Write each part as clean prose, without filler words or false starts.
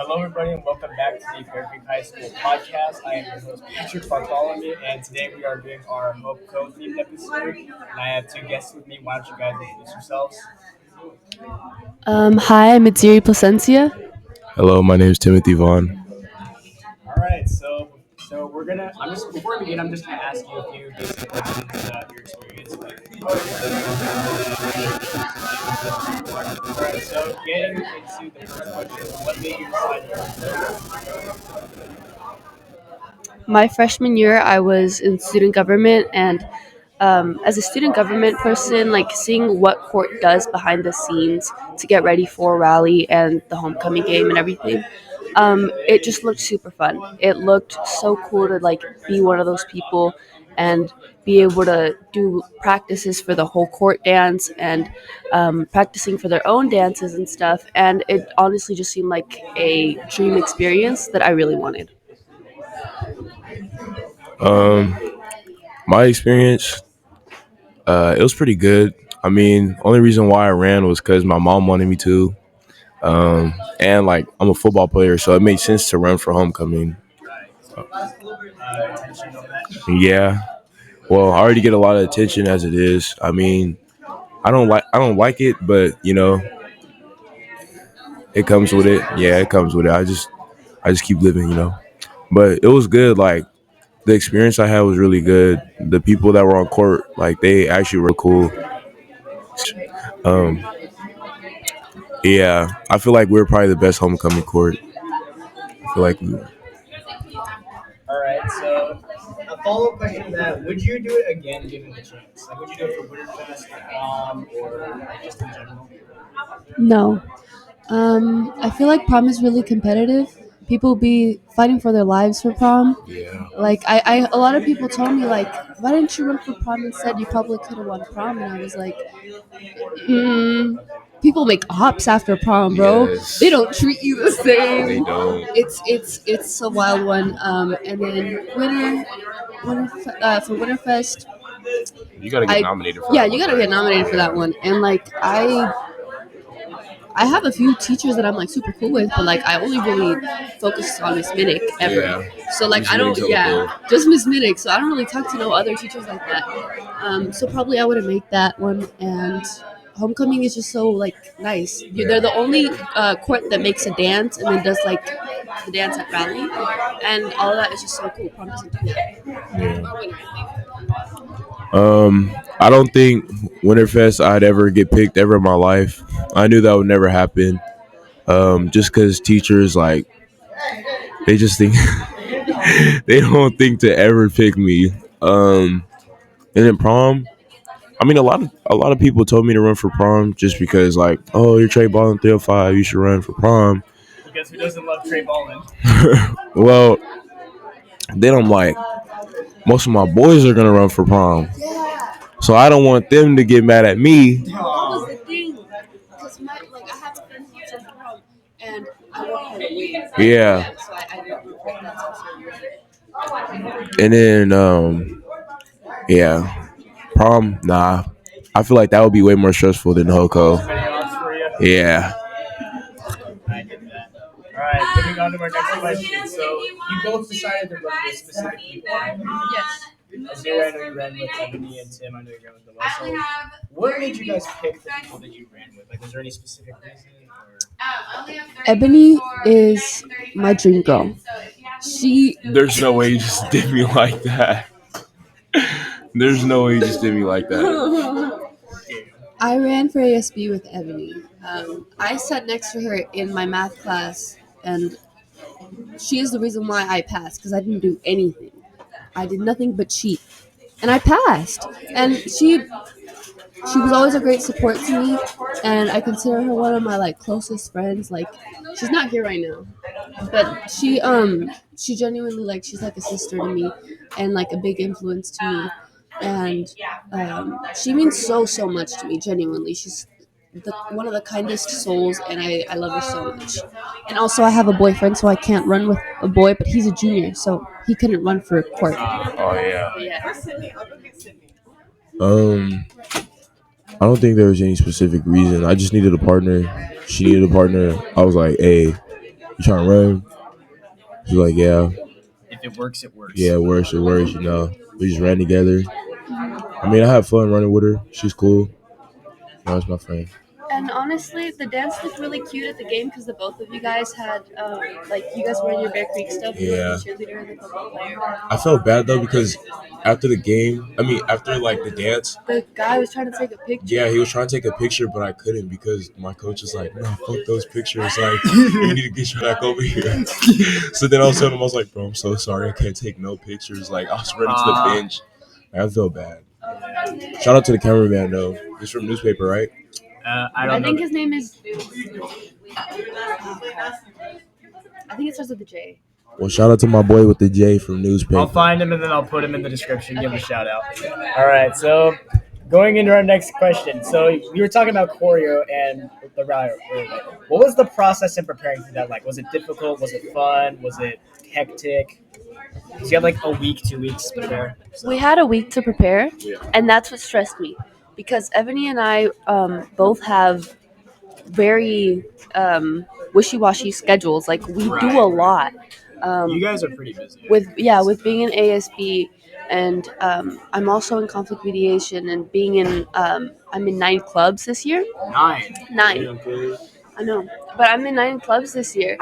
Hello, everybody, and welcome back to the Fairfield High School Podcast. I am your host, Patrick Bartholomew, and today we are doing our hoco themed episode. And I have two guests with me. Why don't you guys introduce yourselves? Hi, I'm Athziri Plasencia. Hello, my name is Timothy Vaugh. All right, so we're gonna. I'm just before we begin, I'm just gonna ask you a few basic questions about your experience. All right, so getting into the first question, what made you decide to? My freshman year, I was in student government, and as a student government person, like seeing what court does behind the scenes to get ready for rally and the homecoming game and everything, it just looked super fun. It looked so cool to like be one of those people and be able to do practices for the whole court dance and practicing for their own dances and stuff. And it honestly just seemed like a dream experience that I really wanted. Um, my experience, it was pretty good. I mean, only reason why I ran was because my mom wanted me to. And like I'm a football player, so it made sense to run for homecoming. Attention on that. Yeah. Well, I already get a lot of attention as it is. I mean, I don't like it, but it comes with it. Yeah, it comes with it. I just keep living. But it was good. Like the experience I had was really good. The people that were on court, like they actually were cool. Um, yeah, I feel like we're probably the best homecoming court. I feel like we were. All right, so a follow-up question to that: would you do it again, given the chance? Like, would you do it for Winterfest, or like, just in general? No. I feel like prom is really competitive. People be fighting for their lives for prom. Yeah. Like a lot of people told me like, why didn't you run for prom instead? You probably could have won prom. And I was like, people make hops after prom, bro. Yes. They don't treat you the same. They don't. It's a wild one. And then for Winterfest, You gotta get I nominated for yeah, that you one, gotta right? get nominated for that one. And like I have a few teachers that I'm like super cool with, but like I only really focus on Miss Minnick ever. Yeah. So like Miss I don't, Minnick's yeah, hella just Miss Minnick. So I don't really talk to no other teachers like that. So probably I wouldn't make that one. And homecoming is just so like nice. They're the only court that makes a dance and then does like the dance at rally, and all of that is just so cool. Prom doesn't do that. Yeah. I don't think Winterfest I'd ever get picked ever in my life. I knew that would never happen. Just because teachers like they just think they don't think to ever pick me. And then prom. I mean, a lot of people told me to run for prom just because like, oh, you're Treyballin305, you should run for prom. Because who doesn't love Trey Ballin? Well, then I'm like, most of my boys are gonna run for prom, so I don't want them to get mad at me. That was the thing, because I have a friend who's in prom, and I want her to win. Yeah. So I didn't regret that. And then yeah, prom. Nah, I feel like that would be way more stressful than hoco. Any odds for you? Yeah. I get that. All right, moving on to our next question. So you both decided to run with specific people. Yes. Azira, I know you ran with Ebony, and Tim, I know you ran with Delisa. So what made you guys pick the people that you ran with? Like, was there any specific reason? Ebony is my dream girl. She There's no way you just did me like that. There's no way you just did me like that. I ran for ASB with Ebony. I sat next to her in my math class, and she is the reason why I passed, because I didn't do anything. I did nothing but cheat, and I passed. And she was always a great support to me, and I consider her one of my like closest friends. Like, she's not here right now, but she genuinely, like, she's like a sister to me, and like a big influence to me. And she means so much to me, genuinely. She's one of the kindest souls, and I love her so much. And also, I have a boyfriend, so I can't run with a boy, but he's a junior, so he couldn't run for court. Oh yeah. Yeah. Um, I don't think there was any specific reason. I just needed a partner. She needed a partner. I was like, hey, You trying to run? She's like, yeah. If it works, it works. Yeah, it works. We just ran together. I mean, I have fun running with her. She's cool. It's my friend. And honestly, the dance looked really cute at the game because the both of you guys had, you guys were in your Bear Creek stuff. You were the cheerleader and the football player. I felt bad though because after the game, after like the dance, the guy was trying to take a picture. Yeah, he was trying to take a picture, but I couldn't because my coach was like, "No, fuck those pictures. Like, you need to get your back over here." So then all of a sudden I was like, "Bro, I'm so sorry. I can't take no pictures." Like, I was running to the bench. I felt bad. Shout out to the cameraman though. He's from newspaper, right? I think his name is. I think it starts with a J. Well, shout out to my boy with the J from newspaper. I'll find him and then I'll put him in the description. Give him a shout out. All right, so going into our next question. So we were talking about choreo and the riot. What was the process in preparing for that like? Was it difficult? Was it fun? Was it hectic? So you had like a week, 2 weeks to prepare. We had a week to prepare, and that's what stressed me because Ebony and I both have very wishy-washy schedules. Like we do a lot. You guys are pretty busy. With being in ASB, and I'm also in conflict mediation, and being in I'm in 9 clubs this year. 9. Okay. I know, but I'm in 9 clubs this year.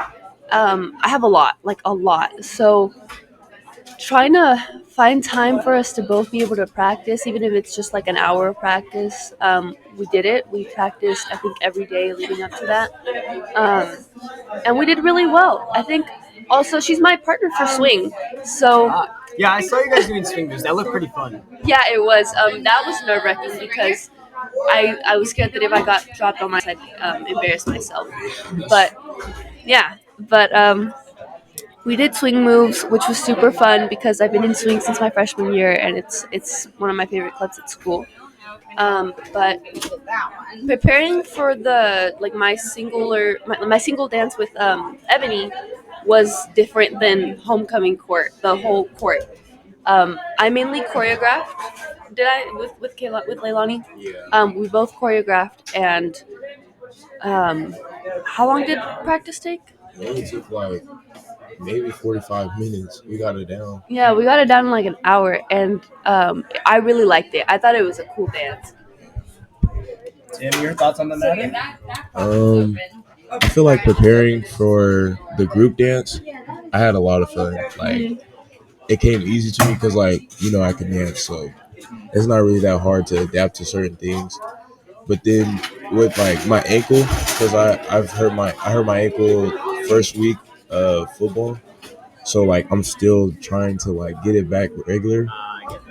I have a lot. So trying to find time for us to both be able to practice, even if it's just like an hour of practice. We did it. We practiced, I think, every day leading up to that. And we did really well. I think also she's my partner for swing. So yeah, I saw you guys doing swing moves. That looked pretty fun. Yeah, it was. That was nerve-wracking because I was scared that if I got dropped on my side, I'd embarrass myself. But we did swing moves, which was super fun because I've been in swing since my freshman year, and it's one of my favorite clubs at school. But preparing for the my single dance with Ebony was different than homecoming court, the whole court. I mainly choreographed. Did I with Leilani? Yeah. We both choreographed, and how long did practice take? It only took like maybe 45 minutes. We got it down. Yeah, we got it down in like an hour, and I really liked it. I thought it was a cool dance. Tim, your thoughts on the matter? I feel like preparing for the group dance, I had a lot of fun. Like, it came easy to me because, I can dance, so it's not really that hard to adapt to certain things. But then with my ankle, because I hurt my ankle first week of football, so I'm still trying to get it back regular. I get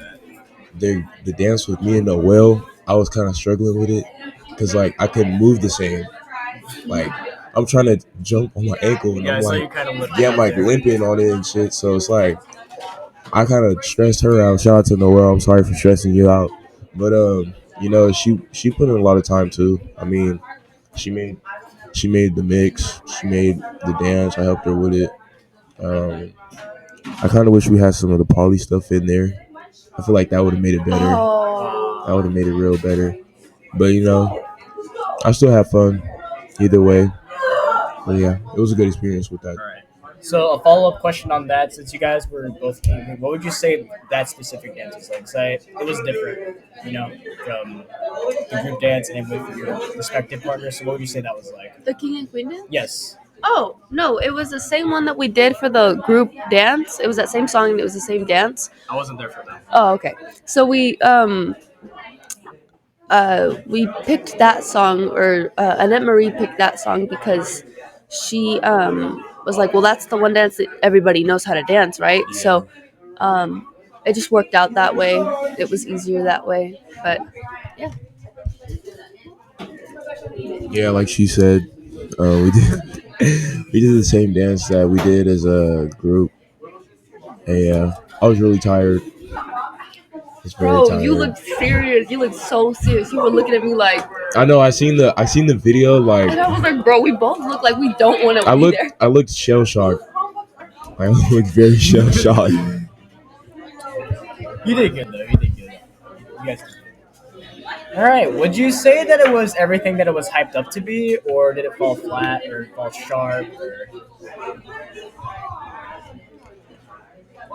that. The dance with me and Noel, I was kind of struggling with it because I couldn't move the same. I'm trying to jump on my ankle and I'm limping on it and shit. So it's I kind of stressed her out. Shout out to Noel. I'm sorry for stressing you out, but she put in a lot of time too. I mean, she made the mix. She made the dance. I helped her with it. I kind of wish we had some of the poly stuff in there. I feel like that would have made it better. That would have made it real better. But I still have fun either way. But yeah, it was a good experience with that. All right. So a follow-up question on that, since you guys were both king, what would you say that specific dance was like? Say it was different, from the group dance and with your respective partners. So what would you say that was like? The king and queen dance? Yes. Oh, no, it was the same one that we did for the group dance. It was that same song and it was the same dance. I wasn't there for that. Oh, okay. So we picked that song, or Annette Marie picked that song because she was like, well, that's the one dance that everybody knows how to dance, right? Yeah. So it just worked out that way. It was easier that way. But yeah. Yeah, like she said, we did the same dance that we did as a group. And yeah, I was really tired. Bro, you looked serious. You looked so serious. You were looking at me like. I know. I seen the video. And I was like, bro, we both look like we don't want to be there. I looked shell shocked. I looked very shell shocked. You did good though. You did good. You guys did good. All right. Would you say that it was everything that it was hyped up to be, or did it fall flat, or fall sharp? Or...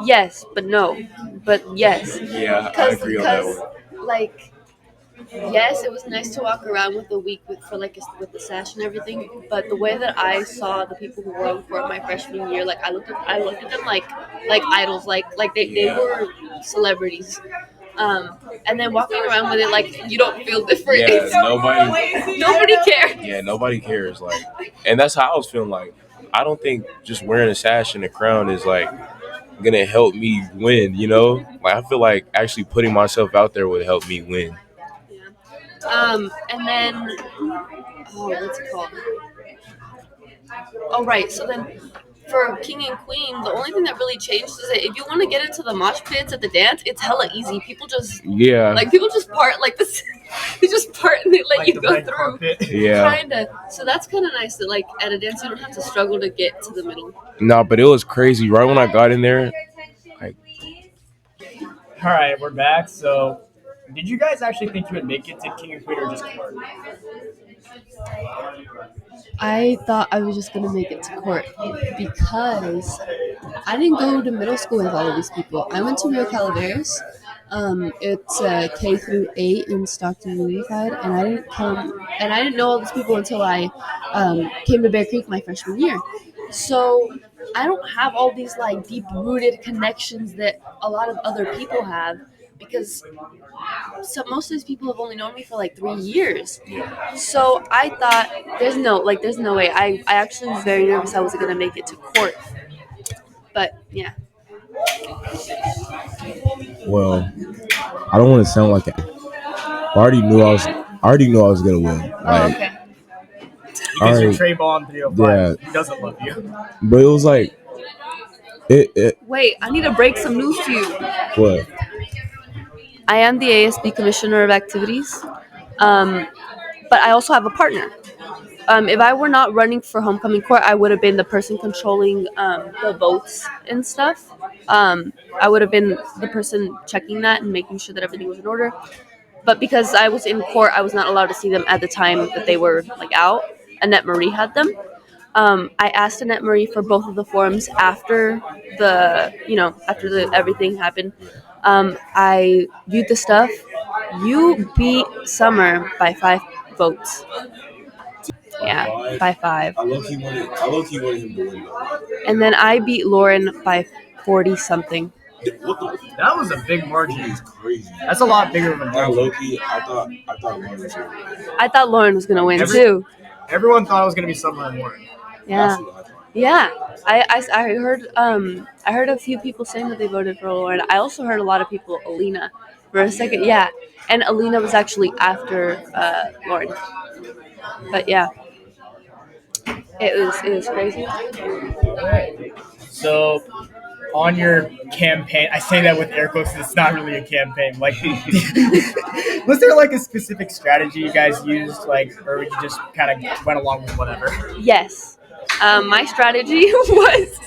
Yes, but no. But yes. Yeah, I agree on that one. Like, yes, it was nice to walk around with the week with the sash and everything. But the way that I saw the people who were on court my freshman year, like I looked at them like idols, like they were celebrities. And then walking around with it, like, you don't feel different. Yeah, Nobody cares. Yeah, nobody cares. Like, and that's how I was feeling. Like, I don't think just wearing a sash and a crown is like gonna help me win. You know, like I feel like actually putting myself out there would help me win. And then, what's it called? Oh, right. So then, for King and Queen, the only thing that really changed is that if you want to get into the mosh pits at the dance, it's hella easy. People just part like this. They just part and they let Like you the go red through. carpet. Yeah. Kinda. So that's kind of nice that, like, at a dance you don't have to struggle to get to the middle. No, but it was crazy. Right when I got in there, like, All right, we're back. So, did you guys actually think you would make it to King and Queen or just court? I thought I was just gonna make it to court because I didn't go to middle school with all of these people. I went to Rio Calaveras. It's K through 8 in Stockton Unified, and I didn't know all these people until I came to Bear Creek my freshman year. So I don't have all these like deep rooted connections that a lot of other people have because most of these people have only known me for like 3 years. So I thought there's no way. I actually was very nervous I wasn't gonna make it to court. But yeah. well, I don't want to sound like I already knew I was gonna win. Like, Okay. Because you're Treyballin305. Yeah. He doesn't love you. but it was like it Wait, I need to break some news to you. what? I am the ASB Commissioner of Activities, but I also have a partner. If I were not running for homecoming court, I would have been the person controlling the votes and stuff. I would have been the person checking that and making sure that everything was in order. But because I was in court, I was not allowed to see them at the time that they were like out. Annette Marie had them. I asked Annette Marie for both of the forms after everything happened. I viewed the stuff. You beat Summer by 5 votes. Yeah, by 5. I low-key wanted him to win though. And then I beat Lauren by 40 something. What the? That was a big margin. It's crazy. That's a lot bigger of a margin. Low-key, I thought Lauren was gonna win. I thought Lauren was gonna win too. Everyone thought it was going to be Summer and Warren. Yeah. That's what I thought. Yeah, I heard a few people saying that they voted for Lauren. I also heard a lot of people Alina for a second. Yeah, and Alina was actually after Lauren. But yeah, it was crazy. So, on your campaign, I say that with air quotes. It's not really a campaign. Like, was there like a specific strategy you guys used, like, or you just kind of went along with whatever? Yes. My strategy was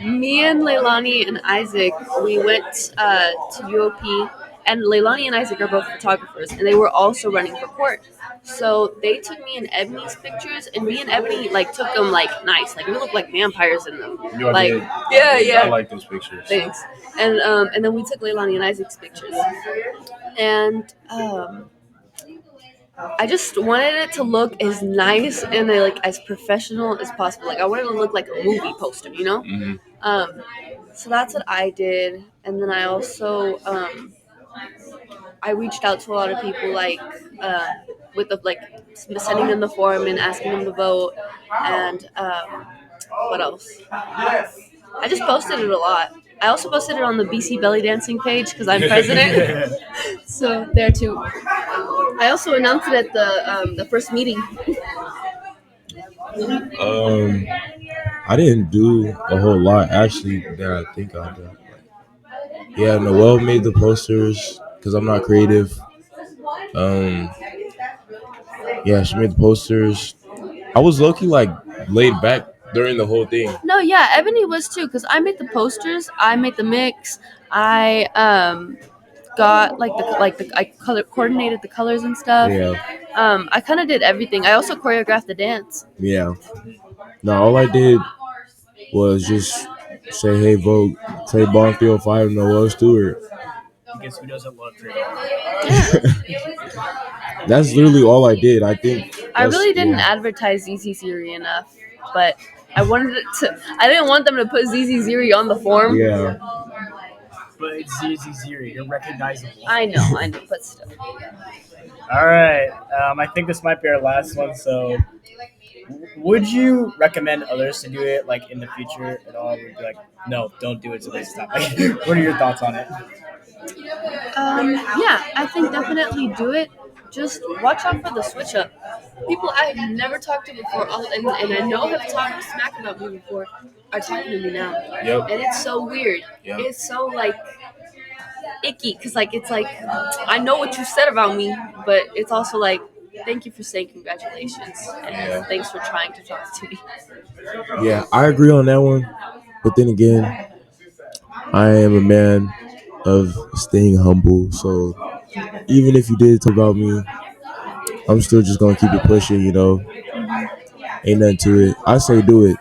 me and Leilani and Isaac, we went to UOP, and Leilani and Isaac are both photographers, and they were also running for court. So they took me and Ebony's pictures, and me and Ebony like took them like nice, like we looked like vampires in them. You Like, did. yeah. I like those pictures. Thanks. And then we took Leilani and Isaac's pictures, and I just wanted it to look as nice and like as professional as possible. Like I wanted it to look like a movie poster, you know. Mm-hmm. So that's what I did, and then I also I reached out to a lot of people, like with the like sending them the form and asking them to vote, and what else? I just posted it a lot. I also posted it on the BC belly dancing page because I'm president, so there too. I also announced it at the first meeting. I didn't do a whole lot actually that I think I did. Yeah, Noelle made the posters because I'm not creative. Yeah, she made the posters. I was low-key like laid back during the whole thing. No, yeah, Ebony was too, because I made the posters, I made the mix, I got I coordinated the colors and stuff. Yeah. I kind of did everything. I also choreographed the dance. Yeah. No, all I did was just say, hey, vote Treyballin305 and Noah Stewart. I guess who doesn't love Treyballin? That's literally all I did. I think I really didn't advertise Zizizirri enough, but I wanted it to. I didn't want them to put Zizizirri on the form. Yeah. But it's Zizizirri. You're recognizable. I know, but still. All right. I think this might be our last one. So, would you recommend others to do it, like in the future at all? Would you be like, no, don't do it. So this time. Like, what are your thoughts on it? Yeah, I think definitely do it. Just watch out for the switch up. People I've never talked to before, and I know have talked smack about me before, are talking to me now. Yep. And it's so weird. Yep. It's so icky because it's like I know what you said about me, but it's also like thank you for saying congratulations and thanks for trying to talk to me. Yeah, I agree on that one. But then again, I am a man of staying humble. So even if you did talk about me, I'm still just gonna keep it pushing. Ain't nothing to it. I say do it.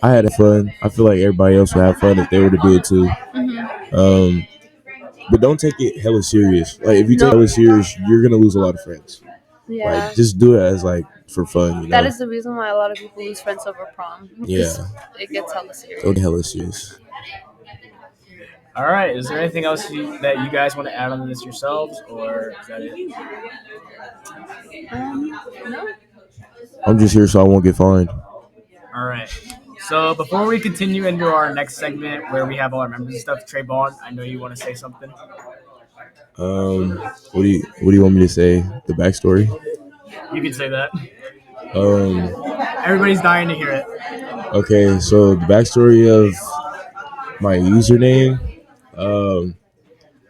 I had fun. I feel like everybody else would have fun if they were to do it too. But don't take it hella serious. Like if you take it hella serious, you're gonna lose a lot of friends. Yeah. Like just do it as for fun. That is the reason why a lot of people lose friends over prom. Yeah. It gets hella serious. Don't get hella serious. All right. Is there anything else that you guys want to add on this yourselves, or is that it? No. I'm just here so I won't get fined. All right. So before we continue into our next segment where we have all our members and stuff, Treyballin, I know you want to say something. What do you want me to say? The backstory? You can say that. Everybody's dying to hear it. Okay, so the backstory of my username.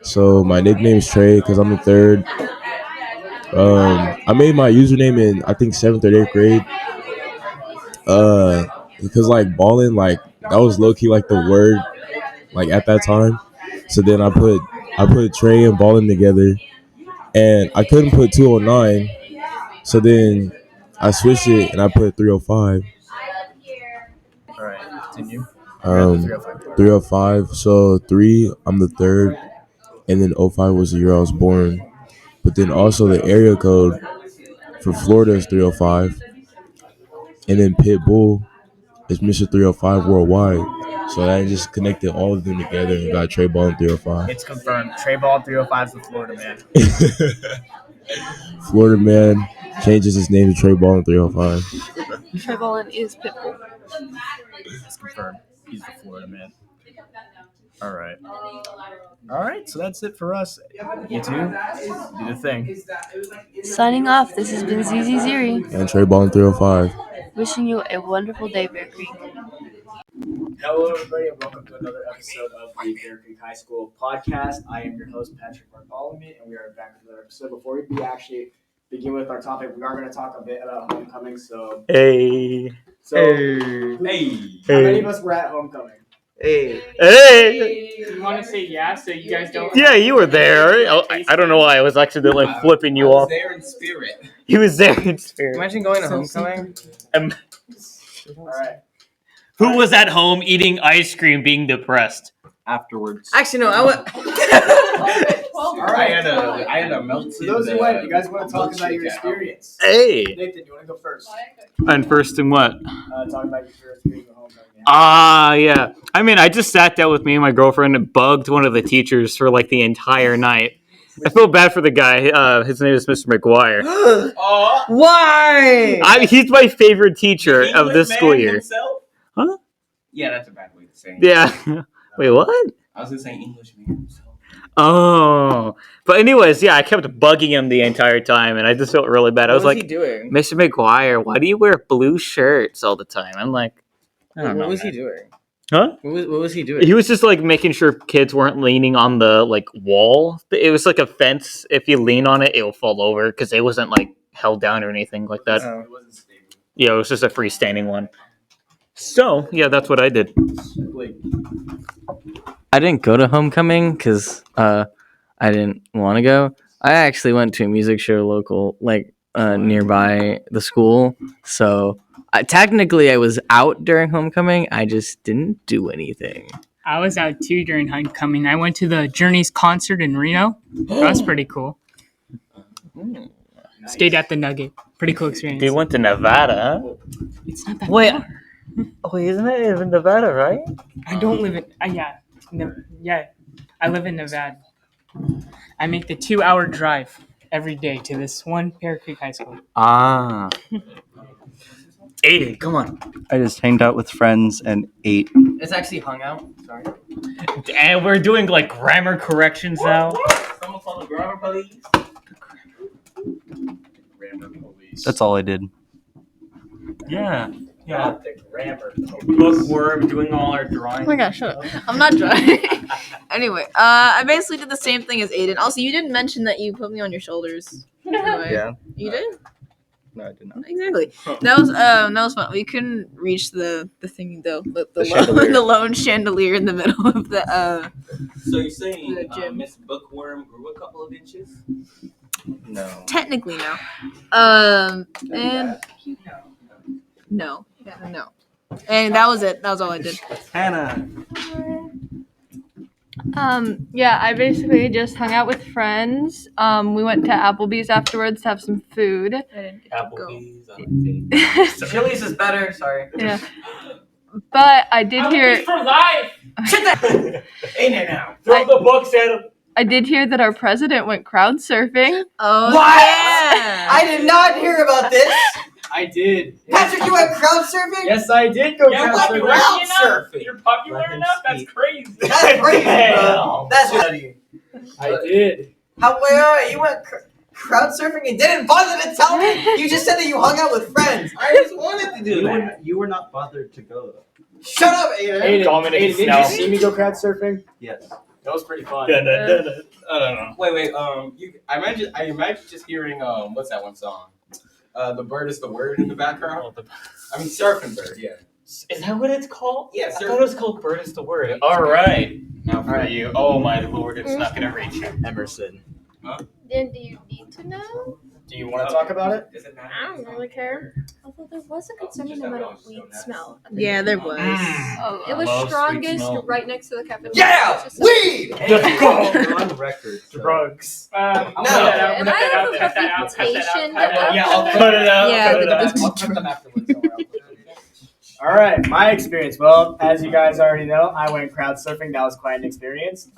So my nickname is Trey because I'm the third. I made my username in I think 7th or 8th grade. Because ballin, that was low key the word at that time. So then I put Trey and ballin together, and I couldn't put 209. So then I switched it and I put 305. All right, continue. 305. So 3, I'm the third, and then 05 was the year I was born. But then also the area code for Florida is 305, and then Pitbull is Mr. 305 worldwide. So I just connected all of them together and got Treyballin305. It's confirmed. Treyballin305 is the Florida man. Florida man changes his name to Treyballin305. Treyballin is Pitbull. It's confirmed. He's the Florida man. All right. So that's it for us. You two, do the thing. Signing off. This has been Zizizirri and Treyballin305. Wishing you a wonderful day, Bear Creek. Hello, everybody, and welcome to another episode of the Bear Creek High School Podcast. I am your host, Patrick Bartholomew, and we are back with another episode. Before we begin with our topic, we are going to talk a bit about homecoming. So, how many of us were at homecoming? Hey! You want to say yeah, so you guys don't? Yeah, you were there. I don't know why I was accidentally flipping you off. There in spirit. He was there in spirit. Imagine going to homecoming. All right. Who was at home eating ice cream, being depressed? Afterwards. Actually, no. I went. All right. I had a melted. For those who went, you guys want to talk about your experience? Hey! Nathan, you want to go first? And first in what? Talk about your experience at homecoming. Yeah. I mean, I just sat down with me and my girlfriend and bugged one of the teachers for the entire night. I feel bad for the guy. His name is Mr. McGuire. Why? He's my favorite teacher of this school year. Himself? Huh? Yeah, that's a bad way to say it. Yeah. Wait, what? I was going to say English man himself. Oh. But anyways, yeah, I kept bugging him the entire time, and I just felt really bad. I was What was like, he doing? Mr. McGuire, why do you wear blue shirts all the time? I'm like, I don't know. What was he man. doing? Huh? What was he doing? He was just making sure kids weren't leaning on the wall. It was like a fence. If you lean on it, it'll fall over because it wasn't held down or anything like that. Oh. It wasn't stable. Yeah, it was just a freestanding one. So yeah, that's what I did. Blake. I didn't go to homecoming because I I didn't want to go. I actually went to a music show local, nearby the school. So technically, I was out during homecoming. I just didn't do anything. I was out too during homecoming. I went to the Journey's concert in Reno. That was pretty cool. Stayed at the Nugget. Pretty cool experience. You went to Nevada, huh? It's not that Wait. far. Wait, isn't it in Nevada, right? I don't live in. I live in Nevada. I make the 2-hour drive every day to this one Bear Creek High School. Ah. Aiden, come on. I just hanged out with friends and ate. It's actually hung out. Sorry. And we're doing like grammar corrections now. Someone call the grammar police. That's all I did. Yeah. Not the grammar. Bookworm, doing all our drawings. Oh my gosh, shut up. I'm not drawing. Anyway, I basically did the same thing as Aiden. Also, you didn't mention that you put me on your shoulders. Anyway, Yeah. You did? No, I did not. Exactly. That was fun. We couldn't reach the thing though. The chandelier. the lone chandelier in the middle of the So you're saying the gym. Miss Bookworm grew a couple of inches? No. Technically no. And no. Yeah, no. And that was it. That was all I did. Hannah. Yeah, I basically just hung out with friends. We went to Applebee's afterwards to have some food. I didn't get to go. Applebee's. Chili's is better. Sorry. Yeah. But I did hear for life. Ain't it now? Throw the books at him. I did hear that our president went crowd surfing. Oh What? yeah. I did not hear about this. I did. Patrick, you went crowd surfing? Yes, I did go Yeah, crowd what? surfing. Crowd You're surfing. You're popular Let him enough? That's speak. crazy. That's crazy, bro. That's funny. I did. How? Wait, you went crowd surfing and didn't bother to tell me? You just said that you hung out with friends. I just wanted to do that. You were not bothered to go. Shut up, Aiden. Aiden, Dominic did Snow. you see me go crowd surfing? Yes. That was pretty fun. I don't know. Wait. I imagine just hearing what's that one song? The bird is the word in the background. I mean, surfing bird. Yeah. Is that what it's called? Yeah. I thought it was called Bird is the Word. All right. Now for you. Oh my lord, it's not going to reach you. Emerson. Then do you need to know? Do you want to talk about it? Is it not? I don't really care. Although there was a concerning amount of weed smell. Yeah, there was. Oh, It was Love sweet strongest smell. right next to the cafeteria. Yeah, It's just like- weed. You're on record. So. Drugs. I'll No. cut that out. And Cut I that have out. a Cut that out. Cut that out. reputation Cut that out. Yeah, I'll Cut it out. Yeah, cut it the- out. I'll cut them afterwards. Don't worry, I'll put it in. All right, my experience. Well, as you guys already know, I went crowd surfing. That was quite an experience.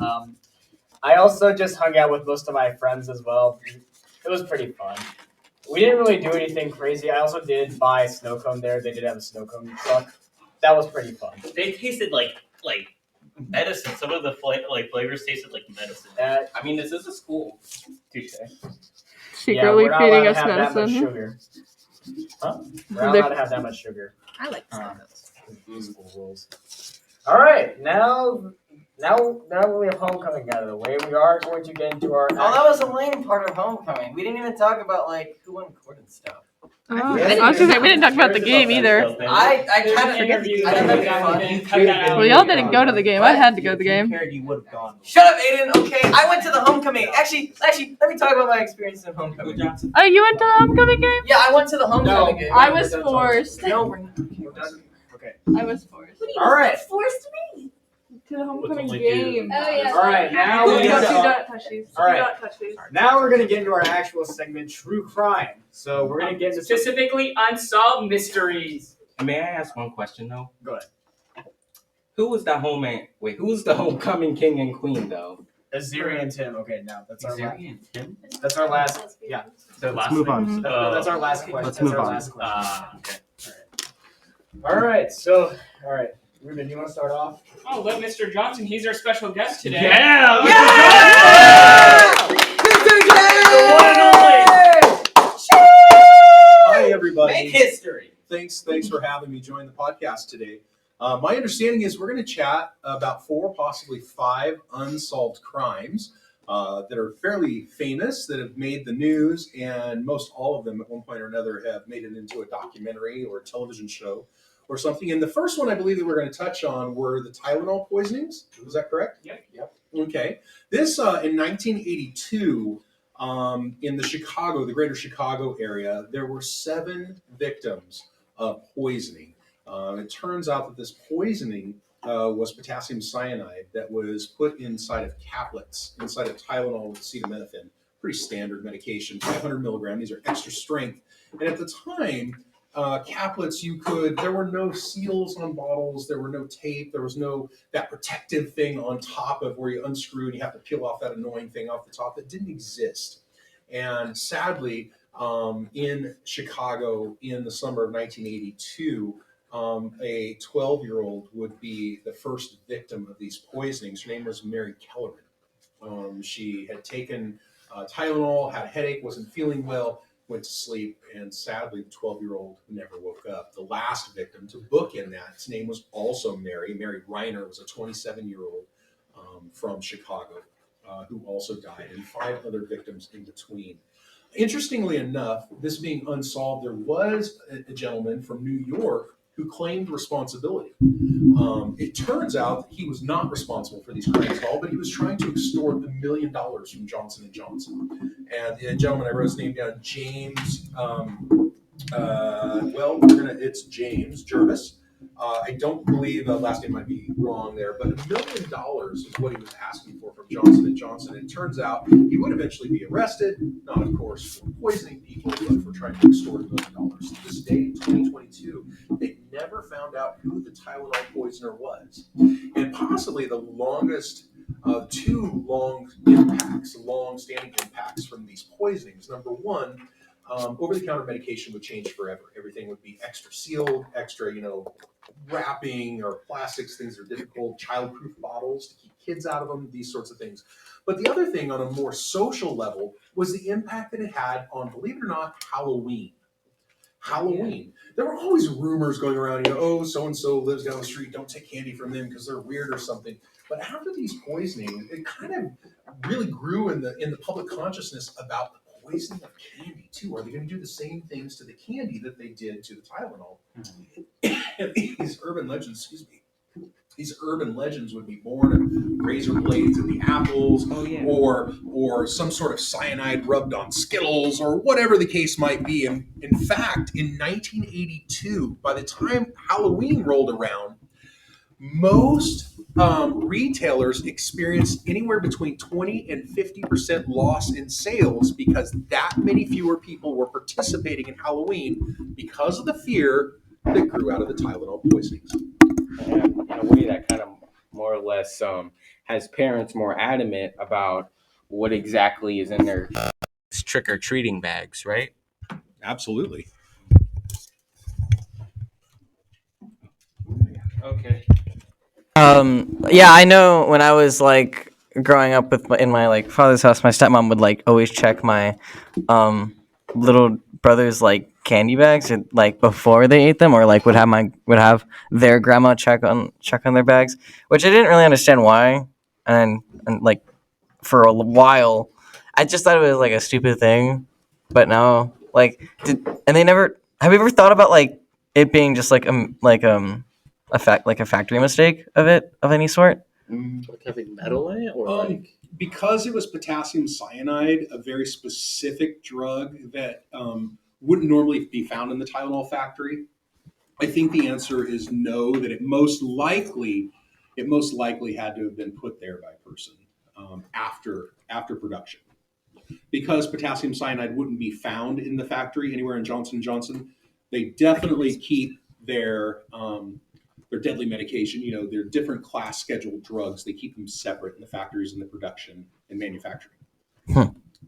I also just hung out with most of my friends as well. It was pretty fun. We didn't really do anything crazy. I also did buy a snow cone there. They did have a snow cone truck. That was pretty fun. They tasted like medicine. Some of the flavors tasted like medicine. I mean, this is a school. Touche. secretly we're not feeding allowed us to have that much medicine. sugar. Huh? We're not allowed to have that much sugar. I like These school rules. All right, now we have homecoming out of the way. We are going to get into our. Oh, that was the lame part of homecoming. We didn't even talk about who won court and stuff. Oh, I was gonna say we didn't talk about the game either. I kind of Interview. I thought that'd be Cut fun. that out. Well, y'all didn't go to the game. I had to go to the game. You would have gone. Shut up, Aiden. Okay, I went to the homecoming. Actually, let me talk about my experience in homecoming. Oh, you went to the homecoming game? Yeah, I went to the homecoming game. I was forced. No, we're not. Okay. I was forced All right. Forced me. to the homecoming only game. Oh, yeah. All right, now Do we not got. touch these. All right. Do not touch these. Now we're gonna get into our actual segment, true crime. So we're gonna get into Specifically, unsolved mysteries. May I ask one question though? Go ahead. Who's the homecoming king and queen though? Athziri and Tim. Okay, now that's our last. Athziri and Tim? That's our last. Yeah. So Let's move on. That's our last question. Let's That's move our on. last question. Okay. All right. So, all right. Ruben, you want to start off? Oh, let Mr. Johnson. He's our special guest today. Yeah. Hi, everybody. Make history. Thanks for having me join the podcast today. My understanding is we're going to chat about 4, possibly 5 unsolved crimes that are fairly famous, that have made the news, and most all of them at one point or another have made it into a documentary or a television show or something. And the first one I believe that we're going to touch on were the Tylenol poisonings. Was that correct? Yep. Okay. This in 1982, in the greater Chicago area, there were 7 victims of poisoning. It turns out that this poisoning was potassium cyanide that was put inside of caplets, inside of Tylenol with acetaminophen. Pretty standard medication, 500 milligram. These are extra strength. And at the time, caplets, there were no seals on bottles, there were no tape, there was no that protective thing on top of where you unscrew and you have to peel off that annoying thing off the top. That didn't exist. And sadly, in Chicago in the summer of 1982, a 12-year-old would be the first victim of these poisonings. Her name was Mary Kellerman. She had taken Tylenol, had a headache, wasn't feeling well, went to sleep, and sadly, the 12-year-old never woke up. The last victim to bookend that, his name was also Mary. Mary Reiner was a 27-year-old from Chicago who also died, and 5 other victims in between. Interestingly enough, this being unsolved, there was a gentleman from New York who claimed responsibility. It turns out that he was not responsible for these crimes at all, but he was trying to extort $1 million from Johnson & Johnson. And the gentleman, I wrote his name down, James, it's James Jervis. I don't believe the last name might be wrong there, but $1 million is what he was asking for from Johnson & Johnson. And it turns out he would eventually be arrested, not of course for poisoning people, but for trying to extort $1 million. To this day, in 2022, they never found out who the Tylenol poisoner was. And possibly the longest, 2 long-standing impacts from these poisonings. Number one, over-the-counter medication would change forever. Everything would be extra sealed, extra, wrapping or plastics, things that are difficult, child-proof bottles to keep kids out of them, these sorts of things. But the other thing on a more social level was the impact that it had on, believe it or not, Halloween. There were always rumors going around, so-and-so lives down the street, don't take candy from them because they're weird or something. But after these poisonings, it kind of really grew in the public consciousness about the poisoning of candy too. Are they going to do the same things to the candy that they did to the Tylenol? And these urban legends would be born of razor blades in the apples, or some sort of cyanide rubbed on Skittles, or whatever the case might be. And in fact, in 1982, by the time Halloween rolled around, most retailers experienced anywhere between 20 and 50% loss in sales because that many fewer people were participating in Halloween because of the fear that grew out of the Tylenol poisonings. And in a way that kind of more or less has parents more adamant about what exactly is in their trick-or-treating bags, right? Absolutely. Okay. Yeah, I know when I was growing up in my father's house, my stepmom would always check my little brother's candy bags before they ate them, or would have their grandma check on their bags, which I didn't really understand why. And for a while, I just thought it was a stupid thing. But now they never. Have you ever thought about it being just a factory mistake of any sort? Having metal in it, or because it was potassium cyanide, a very specific drug that wouldn't normally be found in the Tylenol factory. I think the answer is no. That it most likely had to have been put there by a person after production, because potassium cyanide wouldn't be found in the factory anywhere in Johnson & Johnson. They definitely keep their deadly medication, their different class scheduled drugs. They keep them separate in the factories and the production and manufacturing.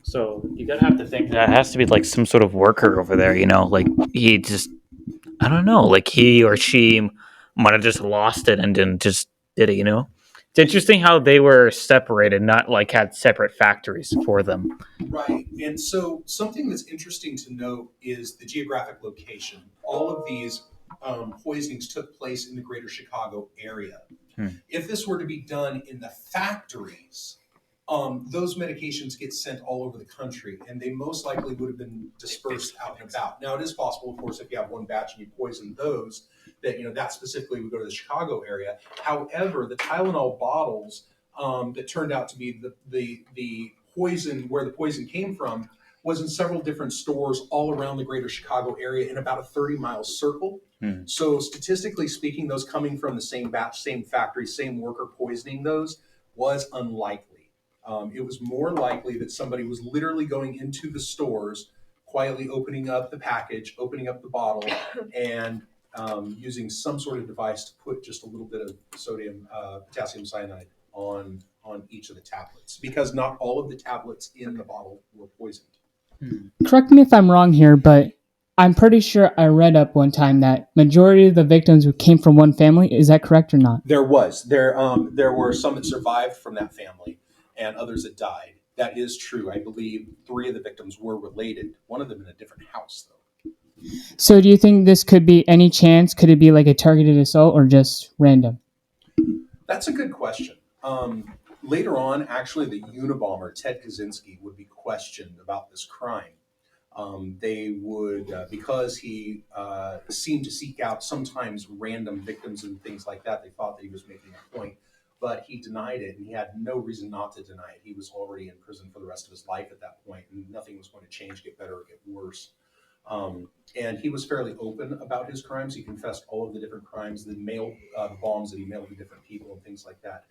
So you gotta have to think that has to be some sort of worker over there, he just, I don't know, he or she might have just lost it and then just did it, It's interesting how they were separated, not had separate factories for them. Right. And so something that's interesting to note is the geographic location. All of these poisonings took place in the greater Chicago area. If this were to be done in the factories, those medications get sent all over the country, and they most likely would have been dispersed out and about. Now, it is possible, of course, if you have one batch and you poison those, that that specifically would go to the Chicago area. However, the Tylenol bottles that turned out to be the poison, where the poison came from, was in several different stores all around the greater Chicago area in about a 30-mile circle. So statistically speaking, those coming from the same batch, same factory, same worker poisoning those was unlikely. It was more likely that somebody was literally going into the stores, quietly opening up the package, opening up the bottle, and using some sort of device to put just a little bit of potassium cyanide on each of the tablets, because not all of the tablets in the bottle were poisoned. Correct me if I'm wrong here, but I'm pretty sure I read up one time that majority of the victims came from one family. Is that correct or not? There were some that survived from that family and others that died. That is true. I believe 3 of the victims were related. One of them in a different house, though. So do you think this could be any chance? Could it be like a targeted assault or just random? That's a good question. Later on, actually, the Unabomber, Ted Kaczynski, would be questioned about this crime. They would, because he seemed to seek out sometimes random victims and things like that, they thought that he was making a point, but he denied it, and he had no reason not to deny it. He was already in prison for the rest of his life at that point, and nothing was going to change, get better, or get worse. And he was fairly open about his crimes. He confessed all of the different crimes, the bombs that he mailed to different people and things like that.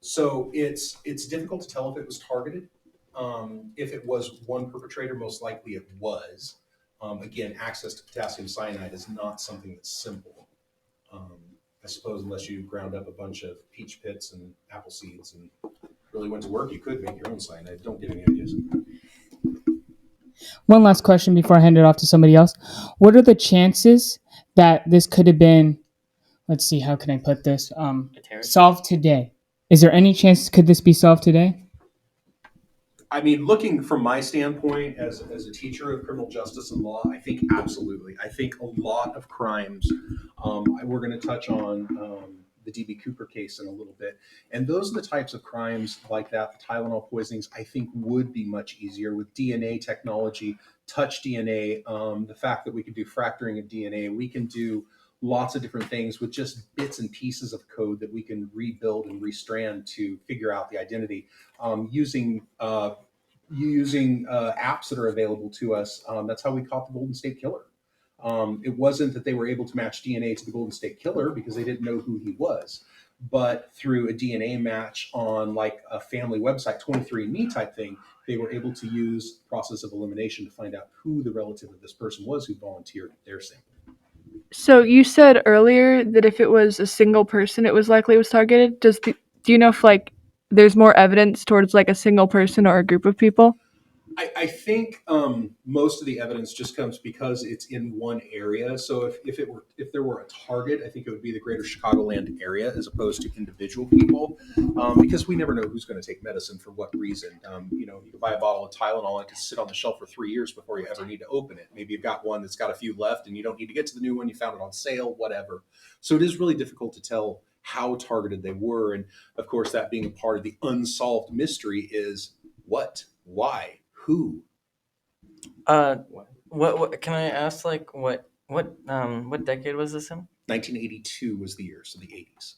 So it's difficult to tell if it was targeted. If it was one perpetrator, most likely it was. Again, access to potassium cyanide is not something that's simple. I suppose unless you ground up a bunch of peach pits and apple seeds and really went to work, you could make your own cyanide. Don't get any ideas. One last question before I hand it off to somebody else. What are the chances that this could have been, let's see, how can I put this, solved today? Is there any chance, could this be solved today? I mean, looking from my standpoint as a teacher of criminal justice and law, I think absolutely. I think a lot of crimes, we're going to touch on the D.B. Cooper case in a little bit, and those are the types of crimes like that, the Tylenol poisonings, I think would be much easier with DNA technology, touch DNA, the fact that we can do fracturing of DNA, we can do lots of different things with just bits and pieces of code that we can rebuild and restrand to figure out the identity using apps that are available to us. That's how we caught the Golden State Killer. It wasn't that they were able to match DNA to the Golden State Killer because they didn't know who he was, but through a DNA match on like a family website, 23andMe type thing, they were able to use the process of elimination to find out who the relative of this person was who volunteered their sample. So you said earlier that if it was a single person, it was likely it was targeted. Do you know if like there's more evidence towards like a single person or a group of people? I think most of the evidence just comes because it's in one area. So if there were a target, I think it would be the greater Chicagoland area as opposed to individual people, because we never know who's going to take medicine for what reason. You can buy a bottle of Tylenol and it can sit on the shelf for 3 years before you ever need to open it. Maybe you've got one that's got a few left and you don't need to get to the new one. You found it on sale, whatever. So it is really difficult to tell how targeted they were. And of course, that being a part of the unsolved mystery is what, why, who? What can I ask? Like, what decade was this in? 1982 was the year, so the 80s.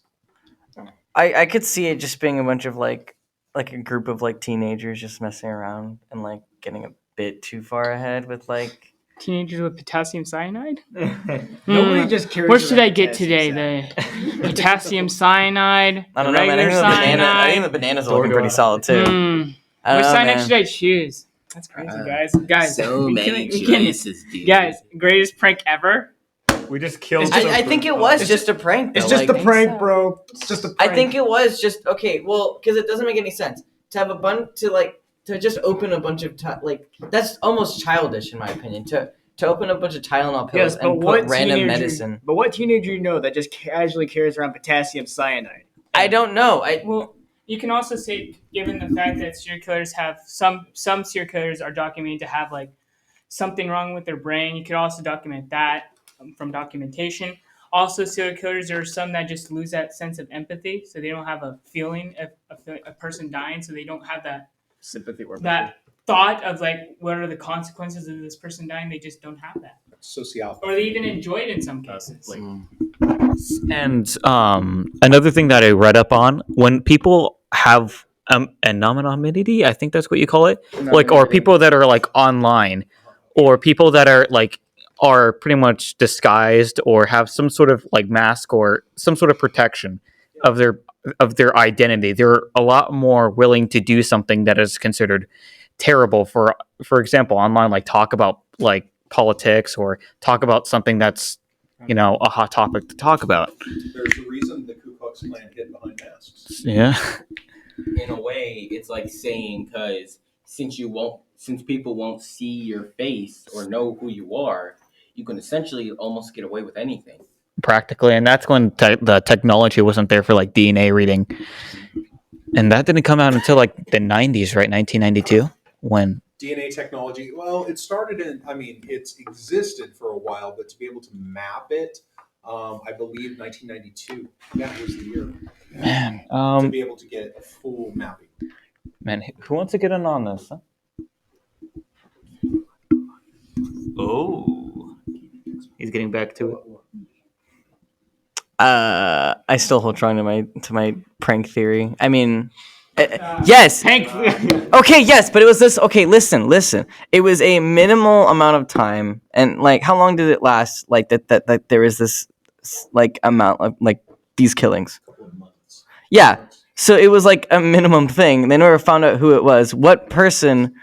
I could see it just being a bunch of like a group of like teenagers just messing around and like getting a bit too far ahead with like Teenagers with potassium cyanide? Nobody just carries. What should around I get potassium today? cyanide. The potassium cyanide. I don't know, man. I think the bananas are looking pretty solid too. What cyanide should I choose? That's crazy, guys. So many choices, dude. Guys, greatest prank ever. We just killed. I think it was just a prank. Though. It's just a prank, bro. It's just a prank. I think it was just okay. Well, because it doesn't make any sense to have a bunch to just open a bunch of that's almost childish in my opinion. To open a bunch of Tylenol pills and put random medicine. But what teenager you know that just casually carries around potassium cyanide? I don't know. Well, you can also say, given the fact that serial killers have some serial killers are documented to have like something wrong with their brain. You could also document that from documentation. Also, serial killers, there are some that just lose that sense of empathy, so they don't have a feeling of a person dying, so they don't have that sympathy or that thought of like what are the consequences of this person dying. They just don't have that. sociopathy. Or they even enjoy it in some cases. And another thing that I read up on, when people have anonymity, I think that's what you call it, like, or people that are like online, or people that are like are pretty much disguised or have some sort of like mask or some sort of protection of their identity, they're a lot more willing to do something that is considered terrible. For example, online, like talk about like politics or talk about something that's a hot topic to talk about. There's a reason the Ku Klux Klan hid behind masks. Yeah. In a way, it's like saying, because since people won't see your face or know who you are, you can essentially almost get away with anything. Practically, and that's when the technology wasn't there for like DNA reading, and that didn't come out until like the 90s, right? 1992, when DNA technology, well, it started it's existed for a while, but to be able to map it, I believe 1992. That was the year. Man, to be able to get a full mapping. Man, who wants to get in on this? Huh? Oh, he's getting back to it. I still hold strong to my prank theory. I mean, yes. Okay, yes, but it was this. Okay, listen. It was a minimal amount of time, and like, how long did it last? Like that there was this like amount of like these killings. Yeah, so it was like a minimum thing. They never found out who it was. What person?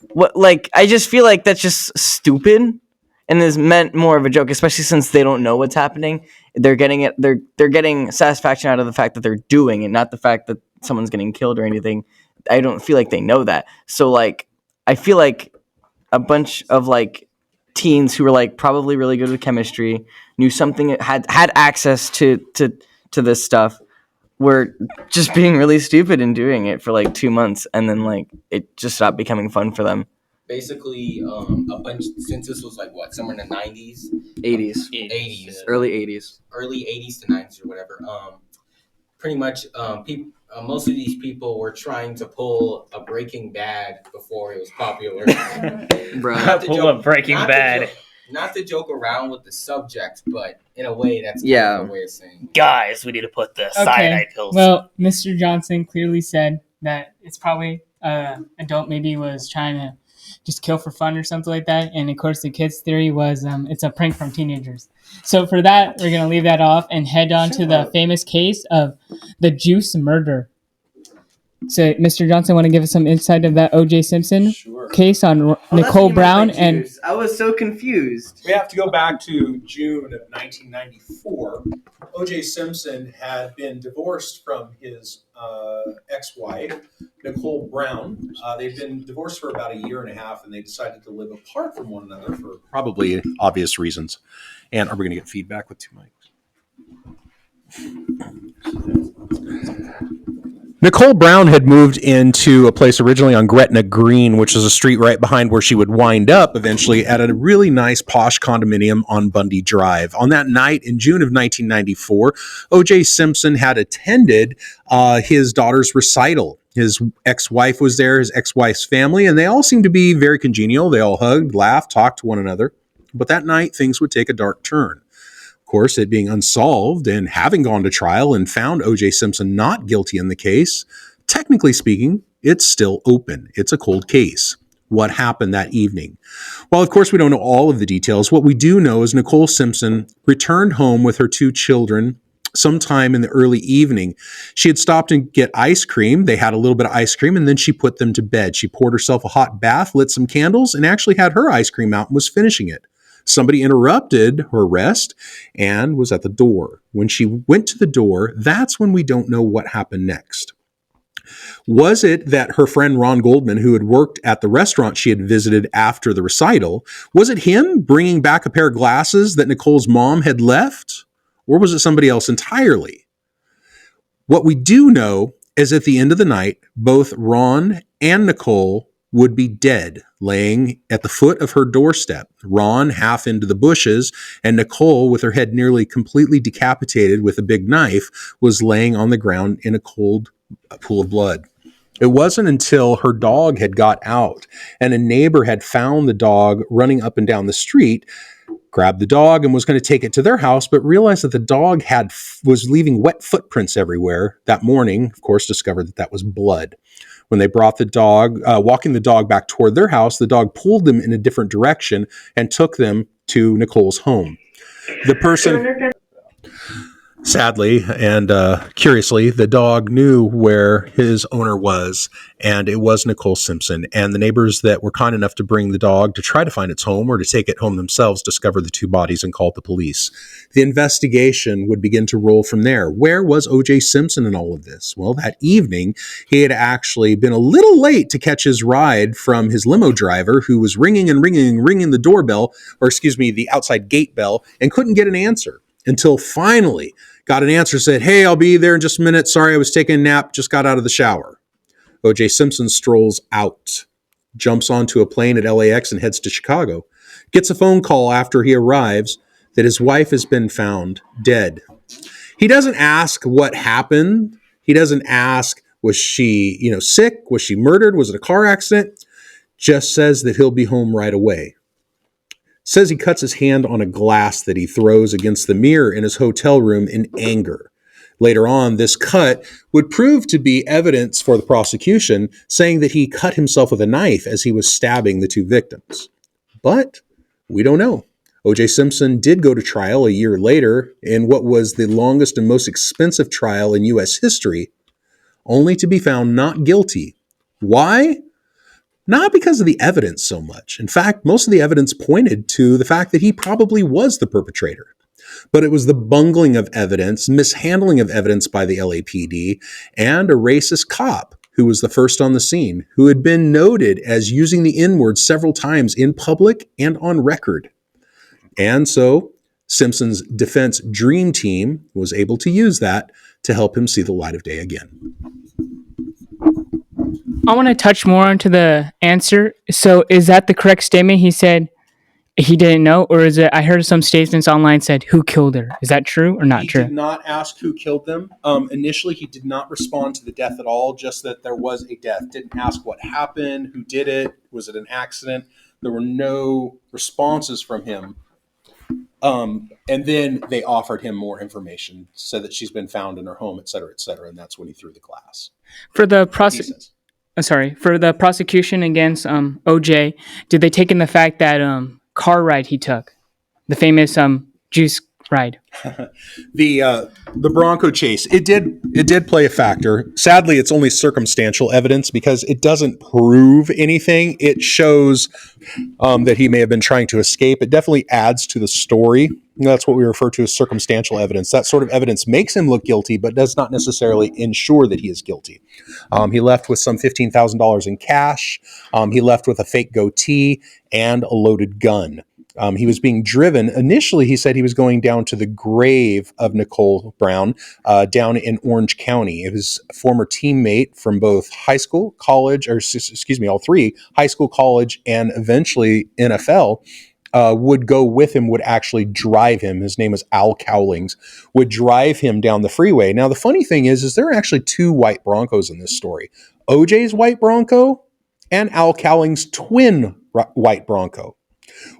What, like, I just feel like that's just stupid. And is meant more of a joke, especially since they don't know what's happening. They're getting it. They're getting satisfaction out of the fact that they're doing it, not the fact that someone's getting killed or anything. I don't feel like they know that. So like, I feel like a bunch of like teens who were like probably really good with chemistry, knew something, had access to this stuff, were just being really stupid and doing it for like 2 months, and then like it just stopped becoming fun for them. Basically, a bunch, since this was like what, somewhere in the 90s? 80s. Early 80s. Early 80s to 90s or whatever. Pretty much, most of these people were trying to pull a Breaking Bad before it was popular. Pull a Breaking Bad. Not to joke around with the subject, but in a way, that's kind of a way of saying. Guys, we need to put the cyanide pills. Well, Mr. Johnson clearly said that it's probably adult maybe was trying to just kill for fun or something like that. And of course, the kid's theory was it's a prank from teenagers. So for that, we're going to leave that off and head on to the famous case of the Juice murder. So, Mr. Johnson, want to give us some insight of that O.J. Simpson case on Nicole Brown? And I was so confused. We have to go back to June of 1994. O.J. Simpson had been divorced from his ex-wife, Nicole Brown. They've been divorced for about a year and a half, and they decided to live apart from one another for probably obvious reasons. And are we going to get feedback with 2 mics? Nicole Brown had moved into a place originally on Gretna Green, which is a street right behind where she would wind up eventually at a really nice posh condominium on Bundy Drive. On that night in June of 1994, O.J. Simpson had attended his daughter's recital. His ex-wife was there, his ex-wife's family, and they all seemed to be very congenial. They all hugged, laughed, talked to one another. But that night, things would take a dark turn. Of course, it being unsolved and having gone to trial and found O.J. Simpson not guilty in the case, technically speaking, it's still open. It's a cold case. What happened that evening? Well, of course, we don't know all of the details. What we do know is Nicole Simpson returned home with her 2 children sometime in the early evening. She had stopped and get ice cream. They had a little bit of ice cream, and then she put them to bed. She poured herself a hot bath, lit some candles, and actually had her ice cream out and was finishing it. Somebody interrupted her rest and was at the door. When she went to the door, that's when we don't know what happened next. Was it that her friend Ron Goldman, who had worked at the restaurant she had visited after the recital, was it him bringing back a pair of glasses that Nicole's mom had left? Or was it somebody else entirely? What we do know is at the end of the night, both Ron and Nicole would be dead, laying at the foot of her doorstep. Ron half into the bushes, and Nicole, with her head nearly completely decapitated with a big knife, was laying on the ground in a cold pool of blood. It wasn't until her dog had got out and a neighbor had found the dog running up and down the street, grabbed the dog and was going to take it to their house, but realized that the dog was leaving wet footprints everywhere. That morning, of course, discovered that was blood. When they brought the dog, walking the dog back toward their house, the dog pulled them in a different direction and took them to Nicole's home. The person, sadly and curiously, the dog knew where his owner was, and it was Nicole Simpson. And the neighbors that were kind enough to bring the dog to try to find its home or to take it home themselves discovered the two bodies and called the police. The investigation would begin to roll from there. Where was O.J. Simpson in all of this? Well, that evening, he had actually been a little late to catch his ride from his limo driver, who was ringing the doorbell, or excuse me, the outside gate bell, and couldn't get an answer until finally got an answer, said, "Hey, I'll be there in just a minute. Sorry, I was taking a nap, just got out of the shower." O.J. Simpson strolls out, jumps onto a plane at LAX and heads to Chicago. Gets a phone call after he arrives that his wife has been found dead. He doesn't ask what happened. He doesn't ask, was she, sick? Was she murdered? Was it a car accident? Just says that he'll be home right away. Says he cuts his hand on a glass that he throws against the mirror in his hotel room in anger. Later on, this cut would prove to be evidence for the prosecution, saying that he cut himself with a knife as he was stabbing the two victims. But we don't know. O.J. Simpson did go to trial a year later in what was the longest and most expensive trial in U.S. history, only to be found not guilty. Why? Not because of the evidence so much. In fact, most of the evidence pointed to the fact that he probably was the perpetrator. But it was the bungling of evidence, mishandling of evidence by the LAPD, and a racist cop who was the first on the scene, who had been noted as using the N-word several times in public and on record. And so Simpson's defense dream team was able to use that to help him see the light of day again. I want to touch more onto the answer. So is that the correct statement? He said he didn't know, or is it, I heard some statements online said who killed her. Is that true or not true? He did not ask who killed them. Initially, he did not respond to the death at all, just that there was a death. Didn't ask what happened, who did it, was it an accident? There were no responses from him. And then they offered him more information, said that she's been found in her home, et cetera, and that's when he threw the glass. For the prosecution against OJ, did they take in the fact that car ride he took, the famous juice ride? The Bronco chase, it did play a factor. Sadly, it's only circumstantial evidence because it doesn't prove anything. It shows that he may have been trying to escape. It definitely adds to the story. That's what we refer to as circumstantial evidence. That sort of evidence makes him look guilty, but does not necessarily ensure that he is guilty. He left with some $15,000 in cash. He left with a fake goatee and a loaded gun. He was being driven. Initially, he said he was going down to the grave of Nicole Brown down in Orange County. It was a former teammate from both high school, college, all three, high school, college, and eventually NFL, would go with him, would actually drive him. His name is Al Cowlings, would drive him down the freeway. Now, the funny thing is there are actually two white Broncos in this story. OJ's white Bronco and Al Cowlings' twin white Bronco.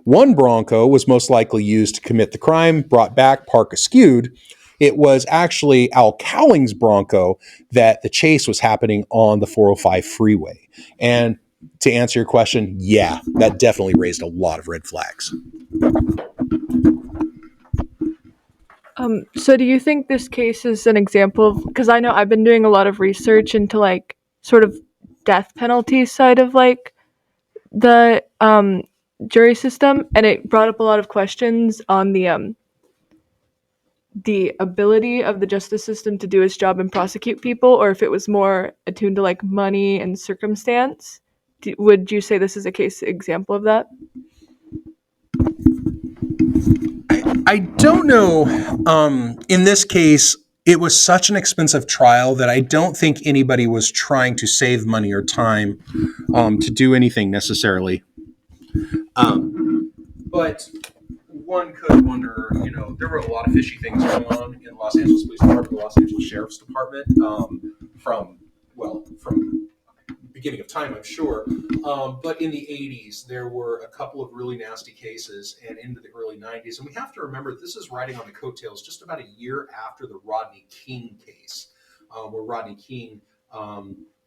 One Bronco was most likely used to commit the crime, brought back, park eschewed. It was actually Al Cowlings' Bronco that the chase was happening on the 405 freeway. And to answer your question, yeah, that definitely raised a lot of red flags. So do you think this case is an example of, because I know I've been doing a lot of research into like sort of death penalty side of like the jury system, and it brought up a lot of questions on the ability of the justice system to do its job and prosecute people, or if it was more attuned to like money and circumstance. Would you say this is a case example of that? I don't know. In this case, it was such an expensive trial that I don't think anybody was trying to save money or time to do anything necessarily. But one could wonder, there were a lot of fishy things going on in Los Angeles Police Department, the Los Angeles Sheriff's Department, from beginning of time, I'm sure. But in the 80s, there were a couple of really nasty cases, and into the early 90s. And we have to remember this is riding on the coattails just about a year after the Rodney King case, where Rodney King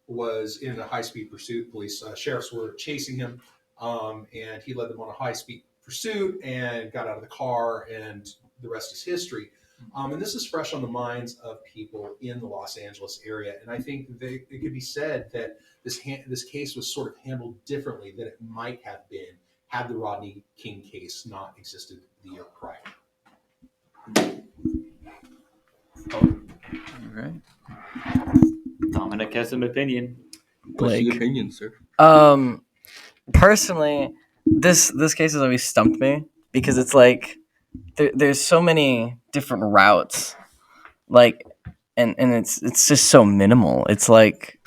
was in a high-speed pursuit. Police sheriffs were chasing him, and he led them on a high-speed pursuit and got out of the car, and the rest is history. And this is fresh on the minds of people in the Los Angeles area. And I think it could be said that this case was sort of handled differently than it might have been had the Rodney King case not existed the year prior. All right. Dominic has an opinion. What's your opinion, sir? Personally, this case has always stumped me because it's like there's so many different routes, like, and it's just so minimal. It's like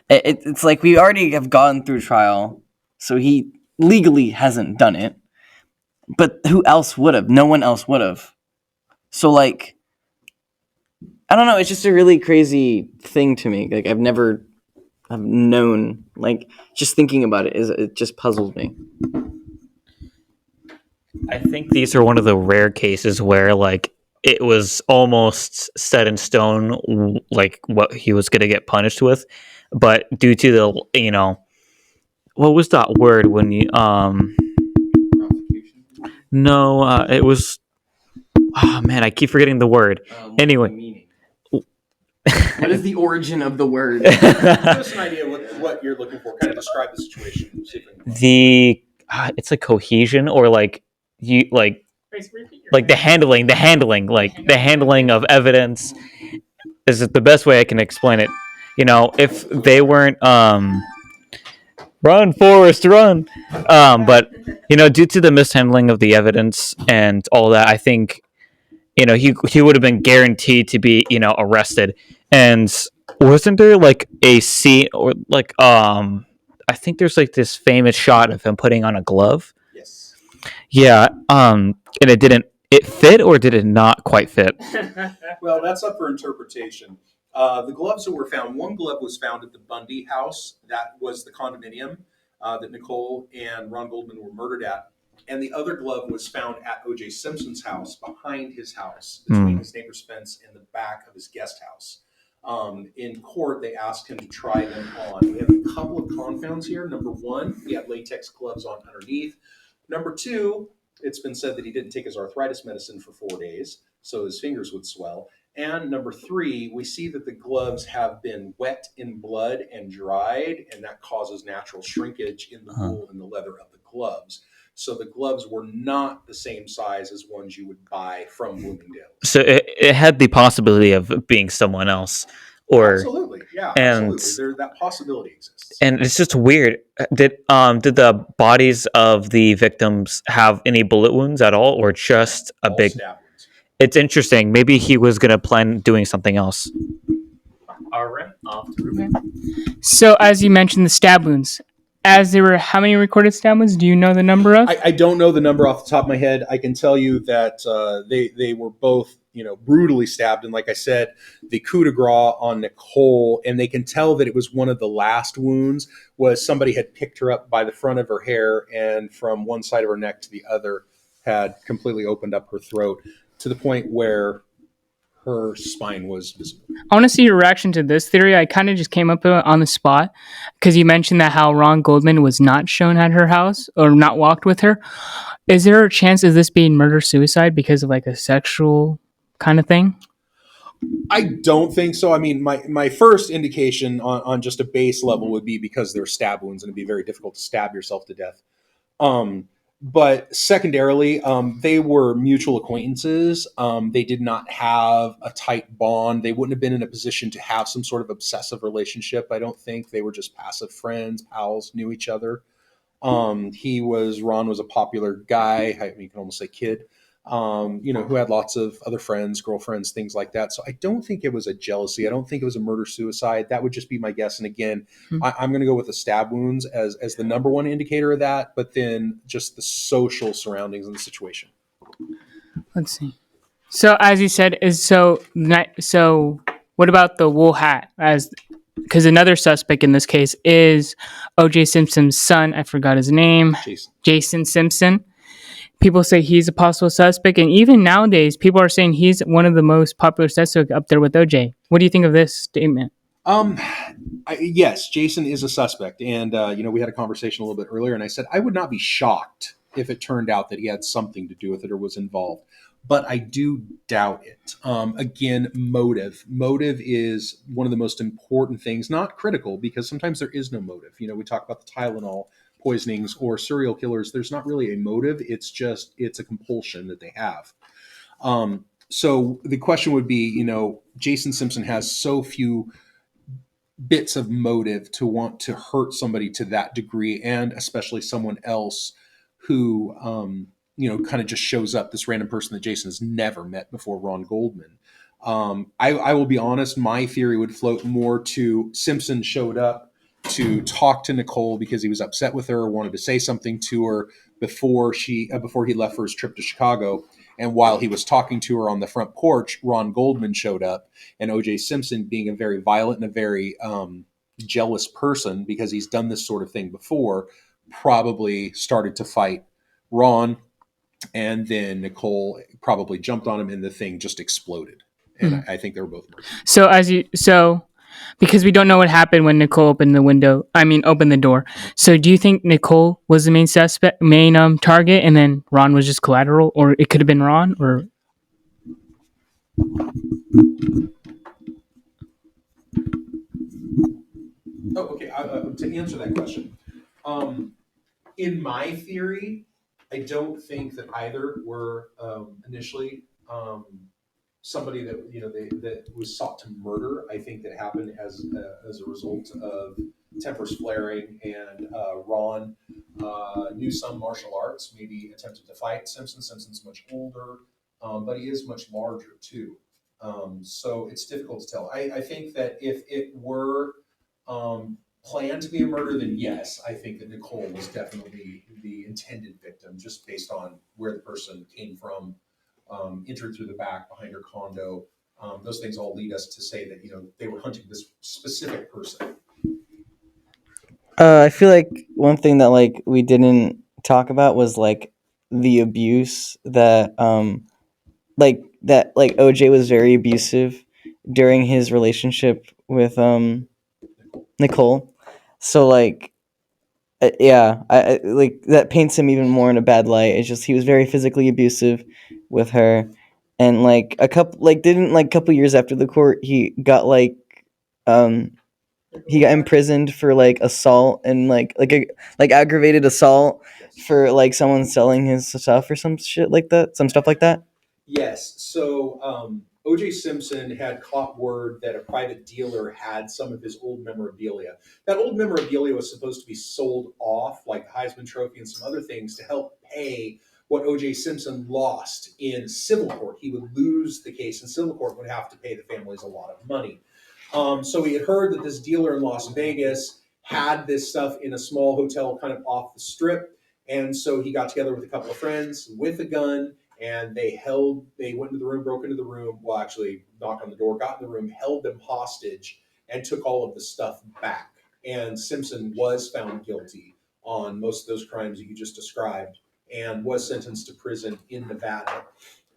it's like we already have gone through trial, so he legally hasn't done it. But who else would have? No one else would have. So like, I don't know. It's just a really crazy thing to me. Like I've known. Like just thinking about it just puzzles me. I think these are one of the rare cases where like it was almost set in stone, like what he was going to get punished with, but due to the what was that word when you no it was I keep forgetting the word. Anyway, What is the origin of the word? Give us an idea what you're looking for. Kind of describe the situation. It's a cohesion or like you like the handling the handling of evidence is the best way I can explain it. If they weren't run Forrest run, but due to the mishandling of the evidence and all that, I think he would have been guaranteed to be arrested. And wasn't there like a scene or like I think there's like this famous shot of him putting on a glove. Yes. Yeah. And it fit or did it not quite fit? Well, that's up for interpretation. The gloves that were found, one glove was found at the Bundy house. That was the condominium that Nicole and Ron Goldman were murdered at. And the other glove was found at O.J. Simpson's house, behind his house, between his neighbor's fence and the back of his guest house. In court, they asked him to try them on. We have a couple of confounds here. Number one, he had latex gloves on underneath. Number two, it's been said that he didn't take his arthritis medicine for 4 days, so his fingers would swell. And number three, we see that the gloves have been wet in blood and dried, and that causes natural shrinkage in the wool and the leather of the gloves. So the gloves were not the same size as ones you would buy from Bloomingdale. So it had the possibility of being someone else, or absolutely, yeah, and, absolutely. That possibility exists. And it's just weird. Did the bodies of the victims have any bullet wounds at all, or just a all big? Stab wounds. It's interesting. Maybe he was gonna plan doing something else. All right, off to Ruben. So as you mentioned, the stab wounds. As there were how many recorded stab wounds? Do you know the number of? I don't know the number off the top of my head. I can tell you that they were both brutally stabbed, and like I said, the coup de grace on Nicole, and they can tell that it was one of the last wounds was somebody had picked her up by the front of her hair and from one side of her neck to the other had completely opened up her throat to the point where her spine was visible. I want to see your reaction to this theory. I kind of just came up on the spot because you mentioned that how Ron Goldman was not shown at her house or not walked with her. Is there a chance of this being murder-suicide because of like a sexual kind of thing? I don't think so. I mean, my first indication on just a base level would be because they're stab wounds and it'd be very difficult to stab yourself to death. But secondarily, they were mutual acquaintances. They did not have a tight bond. They wouldn't have been in a position to have some sort of obsessive relationship. I don't think they were just passive friends, pals, knew each other. Ron was a popular guy. You can almost say kid, who had lots of other friends, girlfriends, things like that. So I don't think it was a jealousy. I don't think it was a murder-suicide. That would just be my guess. And again, I'm going to go with the stab wounds as the number one indicator of that, but then just the social surroundings of the situation. Let's see. So as you said, so what about the wool hat? As because another suspect in this case is O.J. Simpson's son. I forgot his name. Jason Simpson. People say he's a possible suspect, and even nowadays, people are saying he's one of the most popular suspects up there with O.J. What do you think of this statement? Yes, Jason is a suspect, and we had a conversation a little bit earlier, and I said I would not be shocked if it turned out that he had something to do with it or was involved, but I do doubt it. Again, motive. Motive is one of the most important things, not critical, because sometimes there is no motive. We talk about the Tylenol poisonings or serial killers. There's not really a motive. It's a compulsion that they have. So the question would be, Jason Simpson has so few bits of motive to want to hurt somebody to that degree, and especially someone else who, kind of just shows up, this random person that Jason has never met before, Ron Goldman. I will be honest, my theory would float more to Simpson showed up to talk to Nicole because he was upset with her, wanted to say something to her before he left for his trip to Chicago. And while he was talking to her on the front porch, Ron Goldman showed up, and O.J. Simpson, being a very violent and a very jealous person, because he's done this sort of thing before, probably started to fight Ron, and then Nicole probably jumped on him, and the thing just exploded. And I think they were both murdered. So because we don't know what happened when Nicole opened the door. So do you think Nicole was the main suspect, target, and then Ron was just collateral, or it could have been Ron, or? Oh, okay. To answer that question, in my theory, I don't think that either were initially somebody that that was sought to murder. I think that happened as a result of tempers flaring, and Ron knew some martial arts, maybe attempted to fight Simpson. Simpson's much older, but he is much larger too. So it's difficult to tell. I think that if it were planned to be a murder, then yes, I think that Nicole was definitely the intended victim, just based on where the person came from. Entered through the back behind her condo. Those things all lead us to say that they were hunting this specific person. I feel like one thing that we didn't talk about was the abuse that OJ was very abusive during his relationship with Nicole. So I that paints him even more in a bad light. It's just he was very physically abusive with her, and a couple years after the court, he got imprisoned for assault and aggravated assault for someone selling his stuff or some stuff like that. Yes. So O.J. Simpson had caught word that a private dealer had some of his old memorabilia. That old memorabilia was supposed to be sold off, like the Heisman Trophy and some other things, to help pay what O.J. Simpson lost in civil court. He would lose the case in civil court, would have to pay the families a lot of money. So he had heard that this dealer in Las Vegas had this stuff in a small hotel kind of off the strip. And so he got together with a couple of friends with a gun, and they went into the room, broke into the room, well, actually knocked on the door, got in the room, held them hostage, and took all of the stuff back. And Simpson was found guilty on most of those crimes that you just described, and was sentenced to prison in Nevada.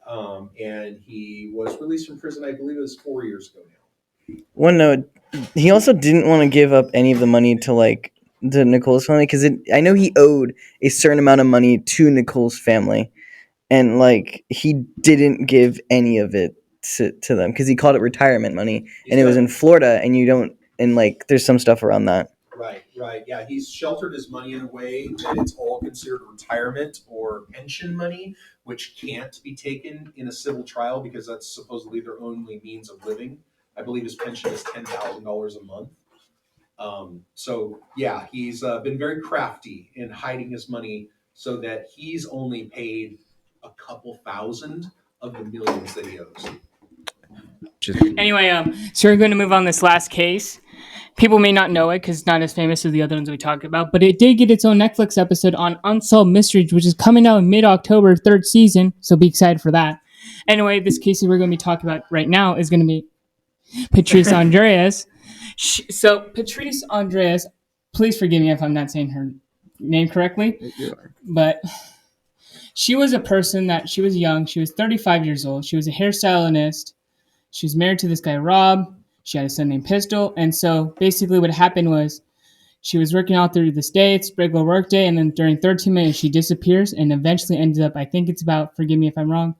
And he was released from prison, I believe it was 4 years ago now. One note, he also didn't want to give up any of the money to Nicole's family, because I know he owed a certain amount of money to Nicole's family, and he didn't give any of it to them because he called it retirement money, and it was in Florida, and there's some stuff around that. Right. Yeah, he's sheltered his money in a way that it's all considered retirement or pension money, which can't be taken in a civil trial because that's supposedly their only means of living. I believe his pension is $10,000 a month. So yeah, he's been very crafty in hiding his money so that he's only paid a couple thousand of the millions that he owes. Anyway, so we're going to move on this last case. People may not know it because it's not as famous as the other ones we talked about, but it did get its own Netflix episode on Unsolved Mysteries, which is coming out in mid-October, 3rd season, so be excited for that. Anyway, this case that we're going to be talking about right now is going to be Patrice Andreas. So Patrice Andreas, please forgive me if I'm not saying her name correctly, but she was a person that she was young. She was 35 years old. She was a hairstylist. She was married to this guy, Rob. She had a son named Pistol. And so basically what happened was she was working all through this day. It's regular work day. And then during 13 minutes, she disappears and eventually ended up, I think it's about, forgive me if I'm wrong,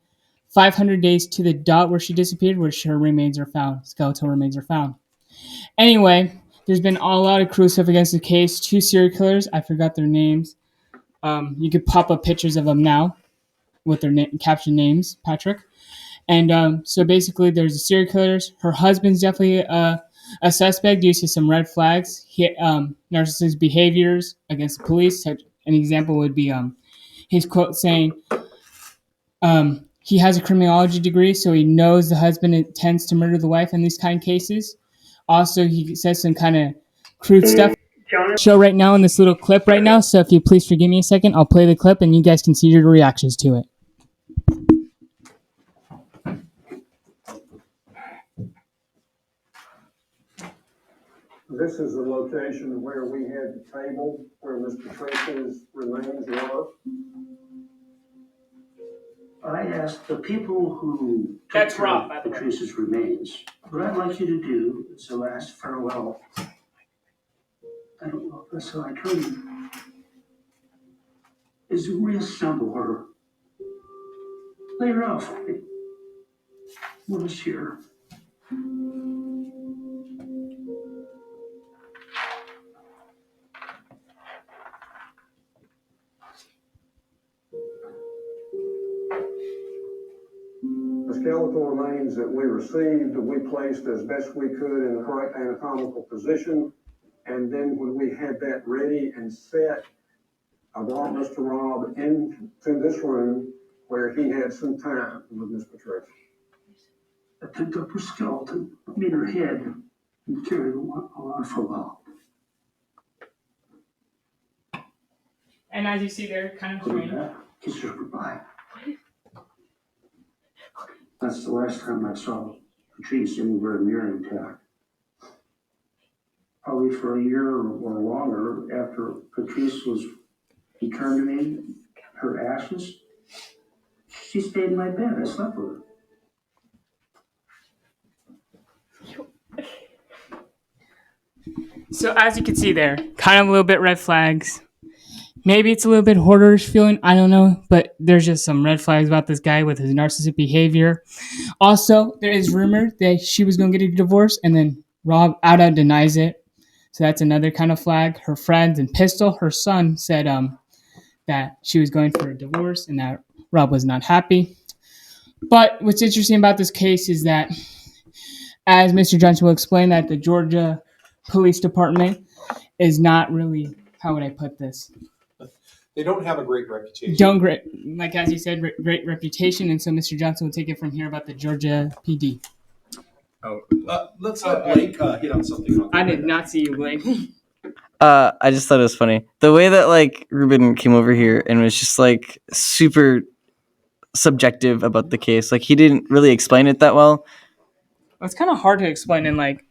500 days to the dot where she disappeared, where her remains are found. Skeletal remains are found. Anyway, there's been a lot of cruel stuff against the case. 2 serial killers. I forgot their names. You could pop up pictures of them now with their caption names, Patrick. And so basically, there's a serial killers. Her husband's definitely a suspect due to some red flags. Narcissistic behaviors against the police. An example would be his quote saying, he has a criminology degree, so he knows the husband intends to murder the wife in these kind of cases. Also, he says some kind of crude stuff. Show right now in this little clip right now. So if you please forgive me a second, I'll play the clip and you guys can see your reactions to it. This is the location where we had the table where Mr. Tracy's remains were. I asked the people who That's took Rob, by the way. Patrice's remains. What I'd like you to do is the last farewell. I don't know if that's how I told you. Is to reassemble her. Lay her out for me. What is here? The skeletal remains that we received, we placed as best we could in the correct anatomical position. And then when we had that ready and set, I brought Mr. Rob into this room where he had some time with Miss Patricia. I picked up her skeleton, made her head, and carried her on for a while. And as you see there, kind of showing. Kiss her goodbye. That's the last time I saw Patrice anywhere near intact. Probably for a year or longer after Patrice was returned to me, her ashes, she stayed in my bed. I slept with her. So as you can see there, kind of a little bit red flags. Maybe it's a little bit hoarderish feeling, I don't know, but there's just some red flags about this guy with his narcissistic behavior. Also, there is rumor that she was going to get a divorce, and then Rob out denies it. So that's another kind of flag. Her friends and Pistol, her son, said that she was going for a divorce and that Rob was not happy. But what's interesting about this case is that, as Mr. Johnson will explain, that the Georgia Police Department is not really, how would I put this? They don't have a great reputation. Like as you said, great reputation. And so Mr. Johnson will take it from here about the Georgia PD. Let's let Blake hit on something. I did not see you, Blake. I just thought it was funny. The way that like Ruben came over here and was just like super subjective about the case. Like he didn't really explain it that well. It's kind of hard to explain in like,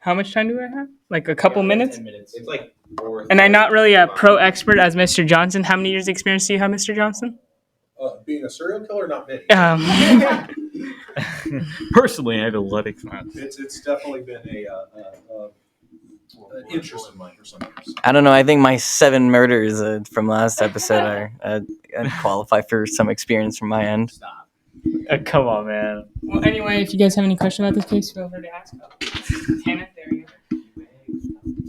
how much time do I have? Like a couple minutes? 10 minutes. It's like 4. And I'm not really a pro expert as Mr. Johnson. How many years experience do you have, Mr. Johnson? Being a serial killer, not many. Personally, I have a lot of experience. It's definitely been an interest of mine for some years. I don't know. I think my 7 murders from last episode are qualify for some experience from my end. Stop. Come on, man. Well, anyway, if you guys have any questions about this case, feel free to ask. Hannah, there you go.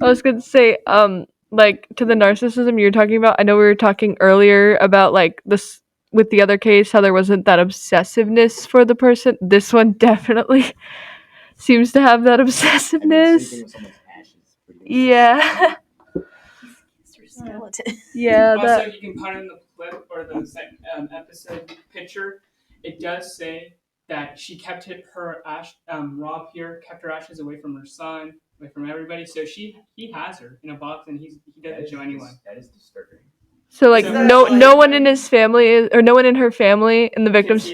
I was going to say, like, to the narcissism you're talking about, I know we were talking earlier about, like, this with the other case, how there wasn't that obsessiveness for the person. This one definitely seems to have that obsessiveness. Yeah. Yeah. Also, you can put in the clip or the episode picture. It does say that she kept Rob here kept her ashes away from her son, away from everybody. So he has her in a box, and he doesn't show anyone. That is disturbing. So like no one in his family is, or no one in her family in the victims.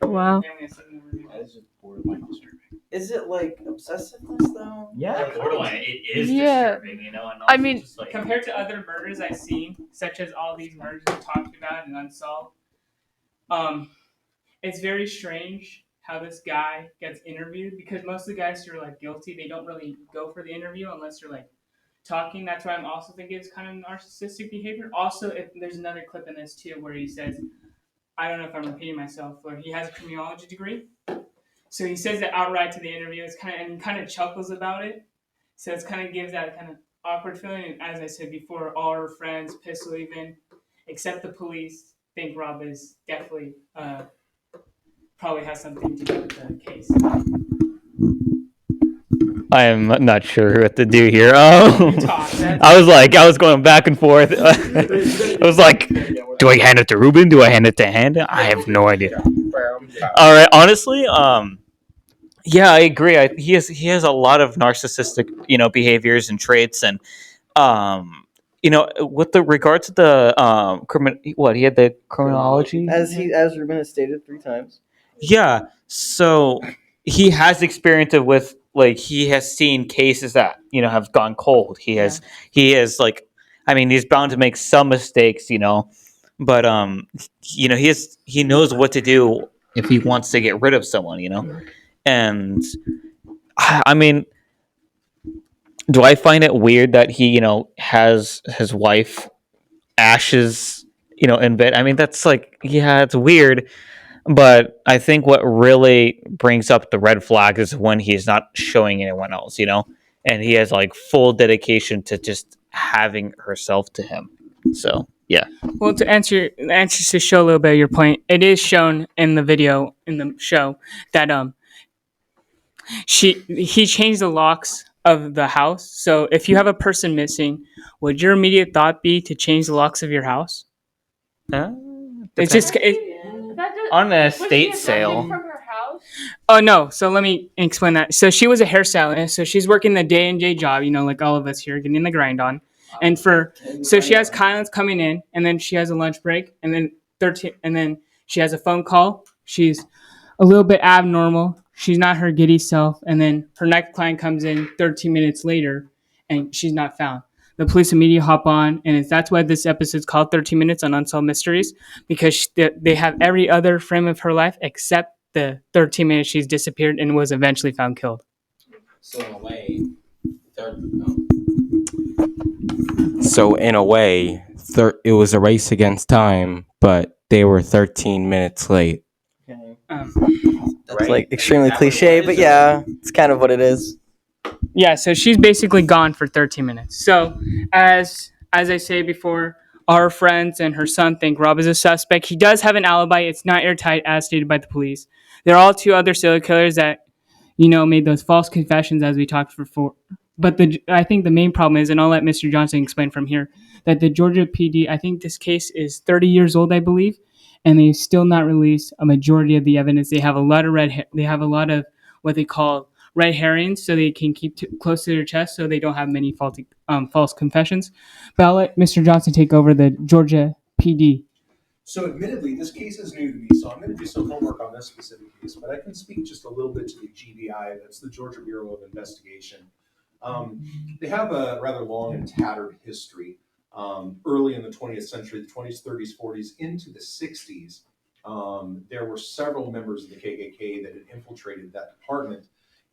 Wow. That is just borderline disturbing. Is it like obsessiveness though? Yeah. Borderline. It is Yeah. disturbing, you know. And I also mean- just like, Compared to other murders I've seen, such as all these murders we talked about and unsolved, it's very strange how this guy gets interviewed, because most of the guys who are like guilty, they don't really go for the interview unless they're like talking. That's why I'm also thinking it's kind of narcissistic behavior. Also, if there's another clip in this too where he says, I don't know if I'm repeating myself, where he has a criminology degree. So he says it outright to the interview. It's kind of chuckles about it. So it kind of gives that kind of awkward feeling. And as I said before, all our friends, Pistol even, except the police, think Rob is definitely probably has something to do with the case. I am not sure what to do here. I was going back and forth. I was like, do I hand it to Ruben? Do I hand it to Hannah? I have no idea. All right, honestly, yeah, I agree. He has a lot of narcissistic, behaviors and traits, and with the regard to the he had the criminology. As Ruben has stated 3 times. Yeah, so he has experience with, like, he has seen cases that have gone cold. He is like, I mean, he's bound to make some mistakes, but he knows what to do if he wants to get rid of someone, and I mean, do I find it weird that he has his wife ashes in bed? I mean, that's like, yeah, it's weird. But I think what really brings up the red flag is when he's not showing anyone else, and he has like full dedication to just having herself to him. So, yeah. Well, to show a little bit of your point, it is shown in the video in the show that he changed the locks of the house. So if you have a person missing, would your immediate thought be to change the locks of your house? It's just on an estate sale. Oh no! So let me explain that. So she was a hairstylist. So she's working the day-and-day job, like all of us here, getting the grind on. And so she has clients coming in, and then she has a lunch break, and then she has a phone call. She's a little bit abnormal. She's not her giddy self. And then her next client comes in 13 minutes later, and she's not found. The police immediately hop on, and that's why this episode's called 13 Minutes on Unsolved Mysteries, because they have every other frame of her life except the 13 minutes she's disappeared and was eventually found killed. So in a way, it was a race against time, but they were 13 minutes late. That's like extremely cliche, but yeah, it's kind of what it is. Yeah, so she's basically gone for 13 minutes. So as I say before, our friends and her son think Rob is a suspect. He does have an alibi. It's not airtight as stated by the police. There are all 2 other serial killers that, made those false confessions as we talked before. But I think the main problem is, and I'll let Mr. Johnson explain from here, that the Georgia PD, I think this case is 30 years old, I believe, and they still not released a majority of the evidence. They have a lot of what they call red herrings, so they can keep close to their chest, so they don't have many false confessions. But I'll let Mr. Johnson take over the Georgia PD. So admittedly, this case is new to me, so I'm going to do some homework on this specific case, but I can speak just a little bit to the GBI, that's the Georgia Bureau of Investigation. They have a rather long and tattered history. Early in the 20th century, the 20s, 30s, 40s, into the 60s, there were several members of the KKK that had infiltrated that department,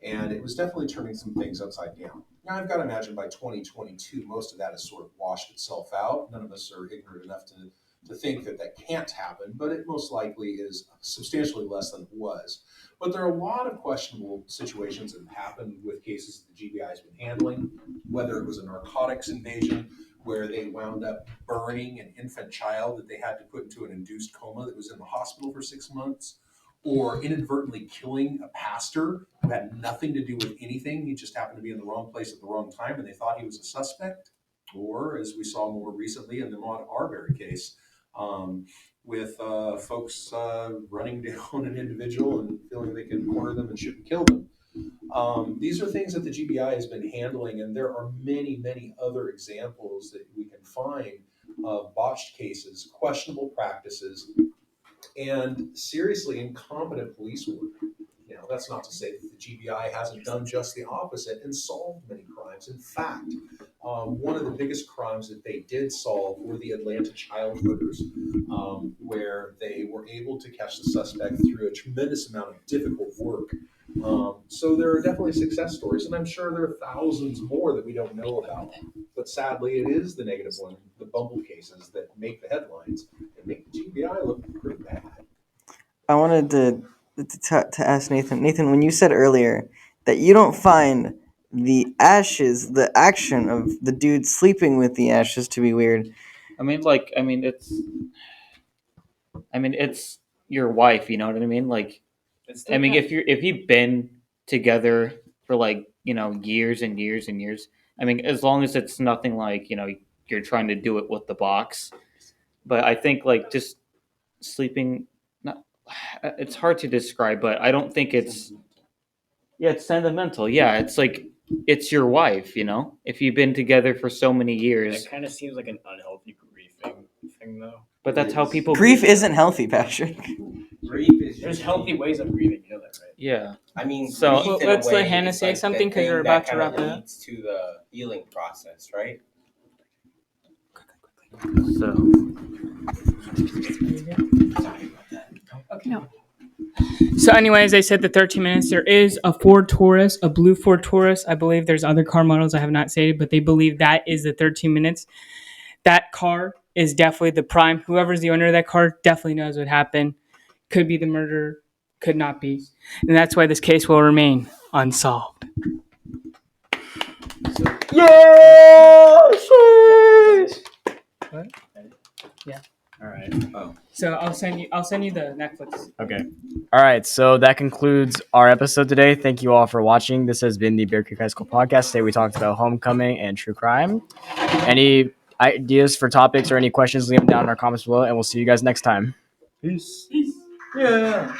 and it was definitely turning some things upside down. Now, I've got to imagine by 2022, most of that has sort of washed itself out. None of us are ignorant enough to think that can't happen, but it most likely is substantially less than it was. But there are a lot of questionable situations that have happened with cases that the GBI has been handling, whether it was a narcotics invasion where they wound up burning an infant child that they had to put into an induced coma that was in the hospital for 6 months, or inadvertently killing a pastor who had nothing to do with anything. He just happened to be in the wrong place at the wrong time and they thought he was a suspect. Or, as we saw more recently in the Maud Arbery case, with folks running down an individual and feeling they can corner them and shoot and kill them. These are things that the GBI has been handling, and there are many, many other examples that we can find of botched cases, questionable practices, and seriously incompetent police work. That's not to say that the the GBI hasn't done just the opposite and solved many crimes. In fact, one of the biggest crimes that they did solve were the Atlanta child murders, where they were able to catch the suspect through a tremendous amount of difficult work. So there are definitely success stories, and I'm sure there are thousands more that we don't know about. But sadly, it is the negative one, the Bumble cases, that make the headlines and make the GBI look pretty bad. I wanted to ask Nathan. Nathan, when you said earlier that you don't find the ashes, the action of the dude sleeping with the ashes to be weird. It's your wife, you know what I mean? Like, if you've been together for like, years and years and years, as long as it's nothing like, you're trying to do it with the box. But I think like just sleeping, it's hard to describe, but I don't think it's sentimental. Yeah, it's like it's your wife, if you've been together for so many years. It kind of seems like an unhealthy grieving thing, though. But that's how people grief isn't healthy, Patrick. There's healthy ways of grieving, you know that, right? Yeah. So let's let Hannah say something because we're about to wrap it up. Leads to the healing process, right? So. Okay. No. So, anyways, they said the 13 minutes. There is a Ford Taurus, a blue Ford Taurus. I believe there's other car models I have not stated, but they believe that is the 13 minutes. That car is definitely the prime. Whoever's the owner of that car definitely knows what happened. Could be the murderer, could not be. And that's why this case will remain unsolved. What? Yeah. All right. Oh. So I'll send you the Netflix. Okay. All right. So that concludes our episode today. Thank you all for watching. This has been the Bear Creek High School podcast. Today we talked about homecoming and true crime. Any ideas for topics or any questions, leave them down in our comments below, and we'll see you guys next time. Peace. Yeah.